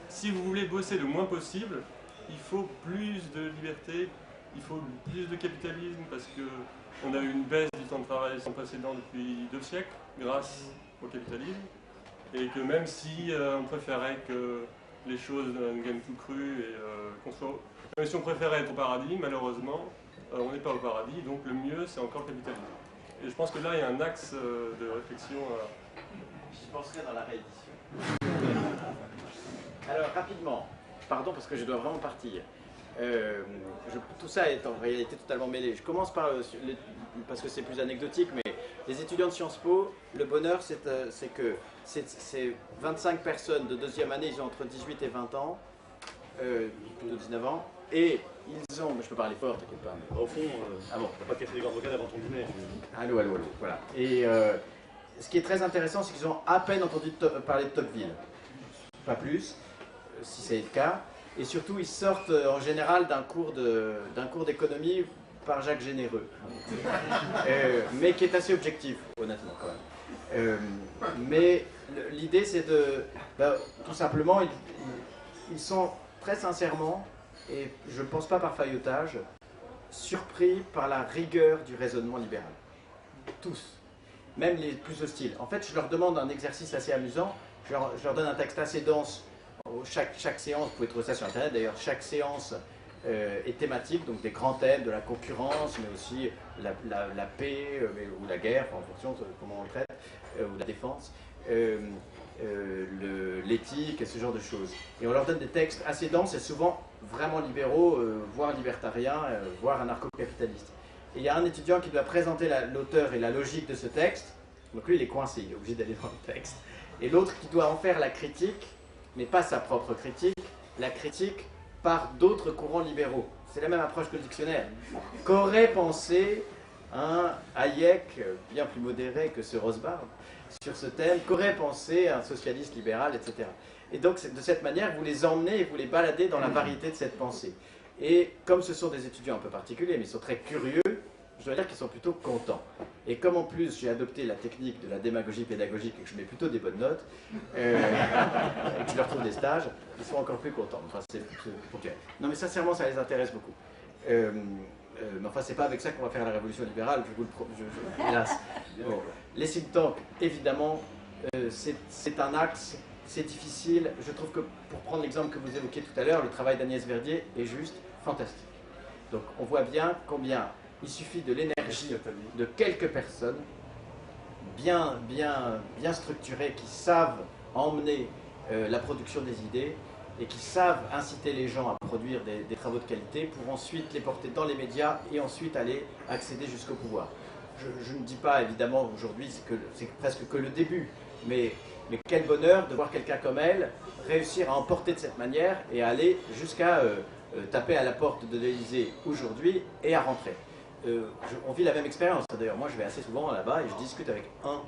si vous voulez bosser le moins possible, il faut plus de liberté, il faut plus de capitalisme, parce qu'on a eu une baisse du temps de travail sans précédent depuis 2 siècles, grâce au capitalisme, et que même si on préférait que les choses nous gagnent tout cru, et qu'on soit... Même si on préférait être au paradis, malheureusement, on n'est pas au paradis, donc le mieux, c'est encore le capitalisme. Et je pense que là, il y a un axe de réflexion. J'y penserai dans la réédition. Alors, rapidement, pardon parce que je dois vraiment partir. Tout ça est en réalité totalement mêlé. Je commence par, parce que c'est plus anecdotique, mais les étudiants de Sciences Po, le bonheur, c'est que c'est 25 personnes de 2e année, ils ont entre 18 et 20 ans, plutôt 19 ans, et ils ont, je peux parler fort, t'inquiète pas. Mais... Au fond, ah bon, t'as pas cassé les grandes vocales avant ton dîner. Allô, voilà. Et ce qui est très intéressant, c'est qu'ils ont à peine entendu parler de Tocqueville. Pas plus, si c'est le cas. Et surtout, ils sortent en général d'un cours d'économie par Jacques Généreux. Mais qui est assez objectif, honnêtement, quand même. Mais l'idée, c'est de... tout simplement, ils sont très sincèrement, et je ne pense pas par faillotage, surpris par la rigueur du raisonnement libéral. Tous. Même les plus hostiles. En fait, je leur demande un exercice assez amusant. Je leur donne un texte assez dense. Chaque séance, vous pouvez trouver ça sur Internet d'ailleurs, chaque séance est thématique, donc des grands thèmes de la concurrence, mais aussi la paix ou la guerre, en fonction de comment on le traite, ou la défense, l'éthique et ce genre de choses. Et on leur donne des textes assez denses et souvent vraiment libéraux, voire libertariens, voire anarcho-capitalistes. Et il y a un étudiant qui doit présenter l'auteur et la logique de ce texte, donc lui il est coincé, il est obligé d'aller dans le texte. Et l'autre qui doit en faire la critique, mais pas sa propre critique, la critique par d'autres courants libéraux. C'est la même approche que le dictionnaire. Qu'aurait pensé un Hayek, bien plus modéré que ce Rosbach, sur ce thème, qu'aurait pensé un socialiste libéral, etc. Et donc, de cette manière, vous les emmenez et vous les baladez dans la variété de cette pensée. Et comme ce sont des étudiants un peu particuliers, mais ils sont très curieux, je dois dire qu'ils sont plutôt contents. Et comme en plus j'ai adopté la technique de la démagogie pédagogique et que je mets plutôt des bonnes notes, et que je leur trouve des stages, ils sont encore plus contents. Enfin, okay. Non mais sincèrement, ça les intéresse beaucoup. Mais enfin, c'est pas avec ça qu'on va faire la révolution libérale, je vous le hélas. Bon. Les think tanks, évidemment, c'est un axe, c'est difficile. Je trouve que, pour prendre l'exemple que vous évoquiez tout à l'heure, le travail d'Agnès Verdier est juste fantastique. Donc on voit bien combien il suffit de l'énergie de quelques personnes bien structurées qui savent emmener la production des idées et qui savent inciter les gens à produire des travaux de qualité pour ensuite les porter dans les médias et ensuite aller accéder jusqu'au pouvoir. Je ne dis pas évidemment aujourd'hui que c'est presque que le début, mais quel bonheur de voir quelqu'un comme elle réussir à emporter de cette manière et à aller jusqu'à taper à la porte de l'Élysée aujourd'hui et à rentrer. On vit la même expérience. D'ailleurs, moi je vais assez souvent là-bas et je discute avec un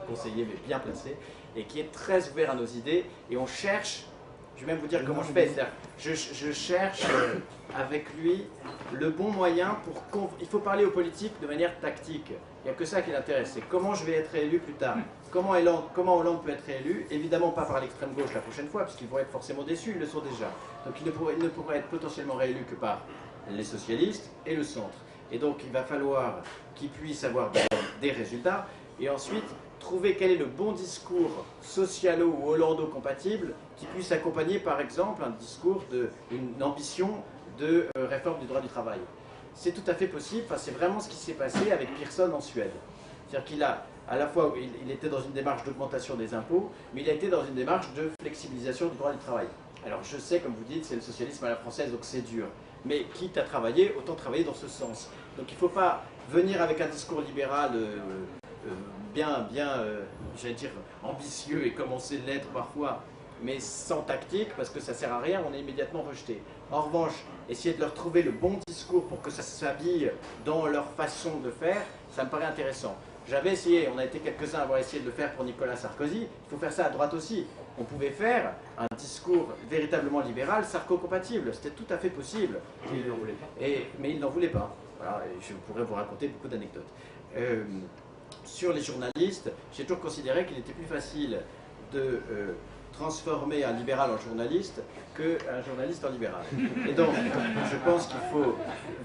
conseiller, mais bien placé, et qui est très ouvert à nos idées, et on cherche, je vais même vous dire comment je fais, je cherche avec lui le bon moyen pour... Il faut parler aux politiques de manière tactique. Il n'y a que ça qui l'intéresse, c'est comment je vais être réélu plus tard. Comment Hollande peut être réélu, évidemment pas par l'extrême gauche la prochaine fois, puisqu'ils vont être forcément déçus, ils le sont déjà. Donc il ne pourrait être potentiellement réélu que par les socialistes et le centre. Et donc il va falloir qu'ils puissent avoir des résultats, et ensuite trouver quel est le bon discours socialo- ou hollando-compatible qui puisse accompagner par exemple un discours une ambition de réforme du droit du travail. C'est tout à fait possible, enfin, c'est vraiment ce qui s'est passé avec Pearson en Suède. C'est-à-dire qu'il a, à la fois, il était dans une démarche d'augmentation des impôts, mais il a été dans une démarche de flexibilisation du droit du travail. Alors je sais, comme vous dites, c'est le socialisme à la française, donc c'est dur. Mais quitte à travailler, autant travailler dans ce sens. Donc il ne faut pas venir avec un discours libéral j'allais dire, ambitieux et commencer de l'être parfois, mais sans tactique, parce que ça ne sert à rien, on est immédiatement rejeté. En revanche, essayer de leur trouver le bon discours pour que ça s'habille dans leur façon de faire, ça me paraît intéressant. J'avais essayé, on a été quelques-uns à avoir essayé de le faire pour Nicolas Sarkozy, il faut faire ça à droite aussi. On pouvait faire un discours véritablement libéral, sarko-compatible, c'était tout à fait possible. Mais il n'en voulait pas. Voilà, et je pourrais vous raconter beaucoup d'anecdotes. Sur les journalistes, j'ai toujours considéré qu'il était plus facile de transformer un libéral en journaliste qu'un journaliste en libéral. Et donc, je pense qu'il faut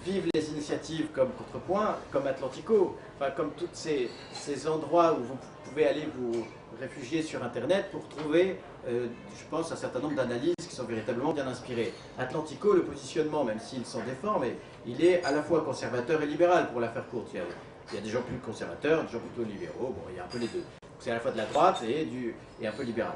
vivre les initiatives comme Contrepoint, comme Atlantico, enfin, comme tous ces endroits où vous pouvez aller vous réfugier sur Internet pour trouver, je pense, un certain nombre d'analyses qui sont véritablement bien inspirées. Atlantico, le positionnement, même s'il s'en défend, mais il est à la fois conservateur et libéral, pour la faire courte. Il y a des gens plus conservateurs, des gens plutôt libéraux, bon, il y a un peu les deux. C'est à la fois de la droite et un peu libéral.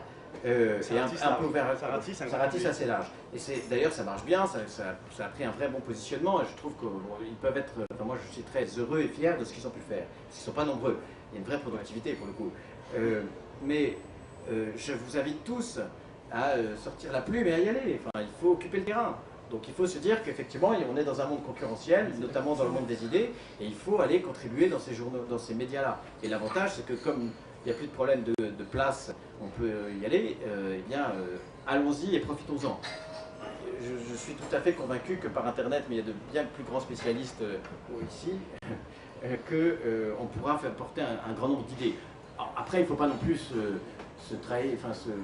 Ça ratisse assez large. Et d'ailleurs, ça marche bien, ça a pris un vrai bon positionnement, et je trouve qu'ils peuvent être... Enfin, moi, je suis très heureux et fier de ce qu'ils ont pu faire. Ils ne sont pas nombreux. Il y a une vraie productivité, pour le coup. Je vous invite tous à sortir la plume et à y aller. Enfin, il faut occuper le terrain. Donc il faut se dire qu'effectivement, on est dans un monde concurrentiel, notamment dans le monde des idées, et il faut aller contribuer dans ces journaux, dans ces médias-là. Et l'avantage, c'est que comme il n'y a plus de problème de place, on peut y aller, allons-y et profitons-en. Je suis tout à fait convaincu que par Internet, mais il y a de bien plus grands spécialistes ici, qu'on pourra faire porter un grand nombre d'idées. Après, il ne faut pas non plus se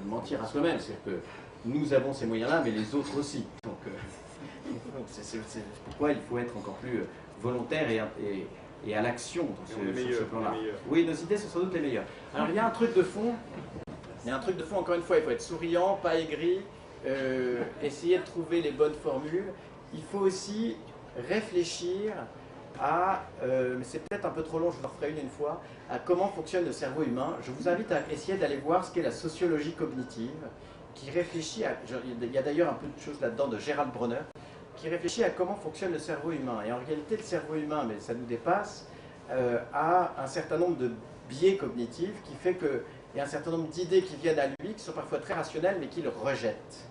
mentir à soi-même, c'est que nous avons ces moyens-là, mais les autres aussi. Donc, c'est pourquoi il faut être encore plus volontaire et à l'action sur ce plan-là. Oui, nos idées sont sans doute les meilleures. Alors, il y a un truc de fond. Encore une fois, il faut être souriant, pas aigri, essayer de trouver les bonnes formules. Il faut aussi réfléchir à, mais c'est peut-être un peu trop long, je vous en ferai une fois, à comment fonctionne le cerveau humain. Je vous invite à essayer d'aller voir ce qu'est la sociologie cognitive, qui réfléchit à, il y a d'ailleurs un peu de choses là-dedans de Gerald Bronner, qui réfléchit à comment fonctionne le cerveau humain. Et en réalité, le cerveau humain, mais ça nous dépasse, a un certain nombre de biais cognitifs qui fait qu'il y a un certain nombre d'idées qui viennent à lui, qui sont parfois très rationnelles, mais qu'il rejette.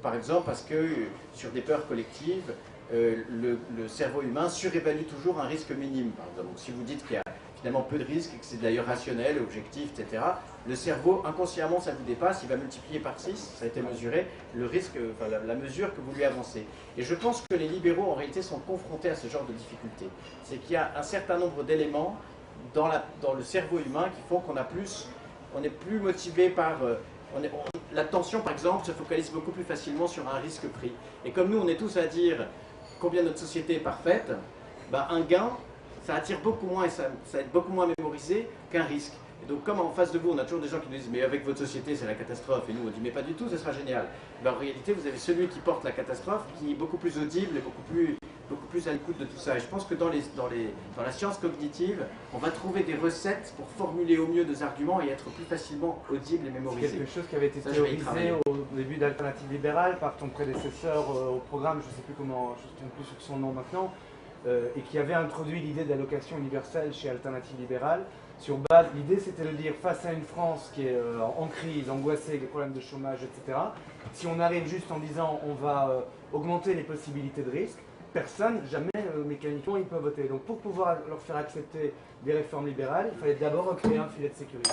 Par exemple, parce que sur des peurs collectives, le cerveau humain surévalue toujours un risque minime. Par exemple, donc, si vous dites qu'il y a finalement peu de risques, et que c'est d'ailleurs rationnel, objectif, etc., le cerveau, inconsciemment, ça vous dépasse, il va multiplier par 6, ça a été mesuré, le risque, enfin, la mesure que vous lui avancez. Et je pense que les libéraux, en réalité, sont confrontés à ce genre de difficultés. C'est qu'il y a un certain nombre d'éléments dans le cerveau humain qui font qu'on est plus motivé par... l'attention, par exemple, se focalise beaucoup plus facilement sur un risque pris. Et comme nous, on est tous à dire combien notre société est parfaite, ben, un gain, ça attire beaucoup moins et ça va être beaucoup moins mémorisé qu'un risque. Et donc, comme en face de vous, on a toujours des gens qui nous disent « mais avec votre société, c'est la catastrophe », et nous, on dit « mais pas du tout, ce sera génial ». Ben, en réalité, vous avez celui qui porte la catastrophe qui est beaucoup plus audible et beaucoup plus à l'écoute de tout ça. Et je pense que dans la science cognitive, on va trouver des recettes pour formuler au mieux nos arguments et être plus facilement audible et mémorisé. C'est quelque chose qui avait été théorisé au début d'Alternative Libérale par ton prédécesseur au programme, je ne sais plus comment, je ne me souviens plus sur son nom maintenant, et qui avait introduit l'idée d'allocation universelle chez Alternative Libérale. Sur base, l'idée c'était de dire face à une France qui est en crise, angoissée, avec des problèmes de chômage, etc., si on arrive juste en disant on va augmenter les possibilités de risque, personne, jamais mécaniquement, ils peuvent voter. Donc pour pouvoir leur faire accepter des réformes libérales, il fallait d'abord créer un filet de sécurité.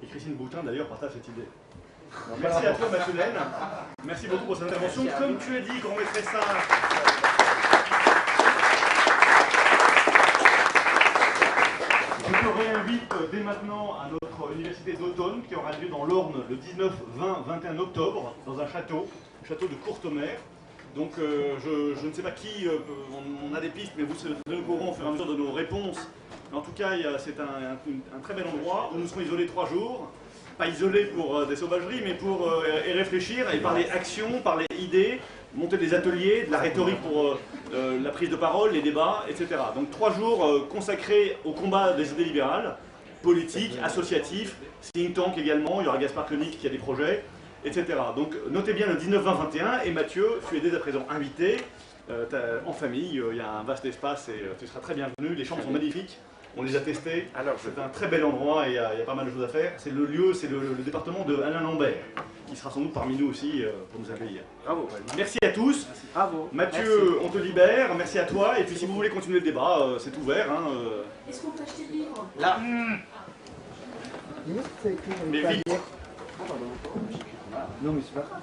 Et Christine Boutin d'ailleurs partage cette idée. Alors, merci à toi Mathieu Laine. Merci beaucoup pour cette intervention. Comme tu as dit qu'on mettrait ça... Je te réinvite dès maintenant à notre université d'automne qui aura lieu dans l'Orne le 19, 20, 21 octobre dans un château de Courtemer. Donc je ne sais pas qui, on a des pistes, mais vous serez au courant au fur et à mesure de nos réponses. Mais en tout cas, c'est un très bel endroit où nous serons isolés 3 jours. Pas isolés pour des sauvageries, mais pour y réfléchir et parler action, parler idées, monter des ateliers, de la rhétorique pour la prise de parole, les débats, etc. Donc 3 jours consacrés au combat des idées libérales, politiques, associatifs, think tank également, il y aura Gaspard Koenig qui a des projets, etc. Donc notez bien le 19, 20, 21, et Mathieu, tu es dès à présent invité, en famille, il y a un vaste espace et tu seras très bienvenu, les chambres sont magnifiques. On les a testés, c'est un très bel endroit et il y a pas mal de choses à faire. C'est le lieu, c'est le département de Alain Lambert, qui sera sans doute parmi nous aussi pour nous accueillir. Bravo. Merci à tous. Merci. Bravo. Mathieu, merci. On te libère, merci à toi. Et puis si vous voulez continuer le débat, c'est ouvert. Hein, Est-ce qu'on peut acheter le livre? Là. Mais vite. Non mais c'est pas grave.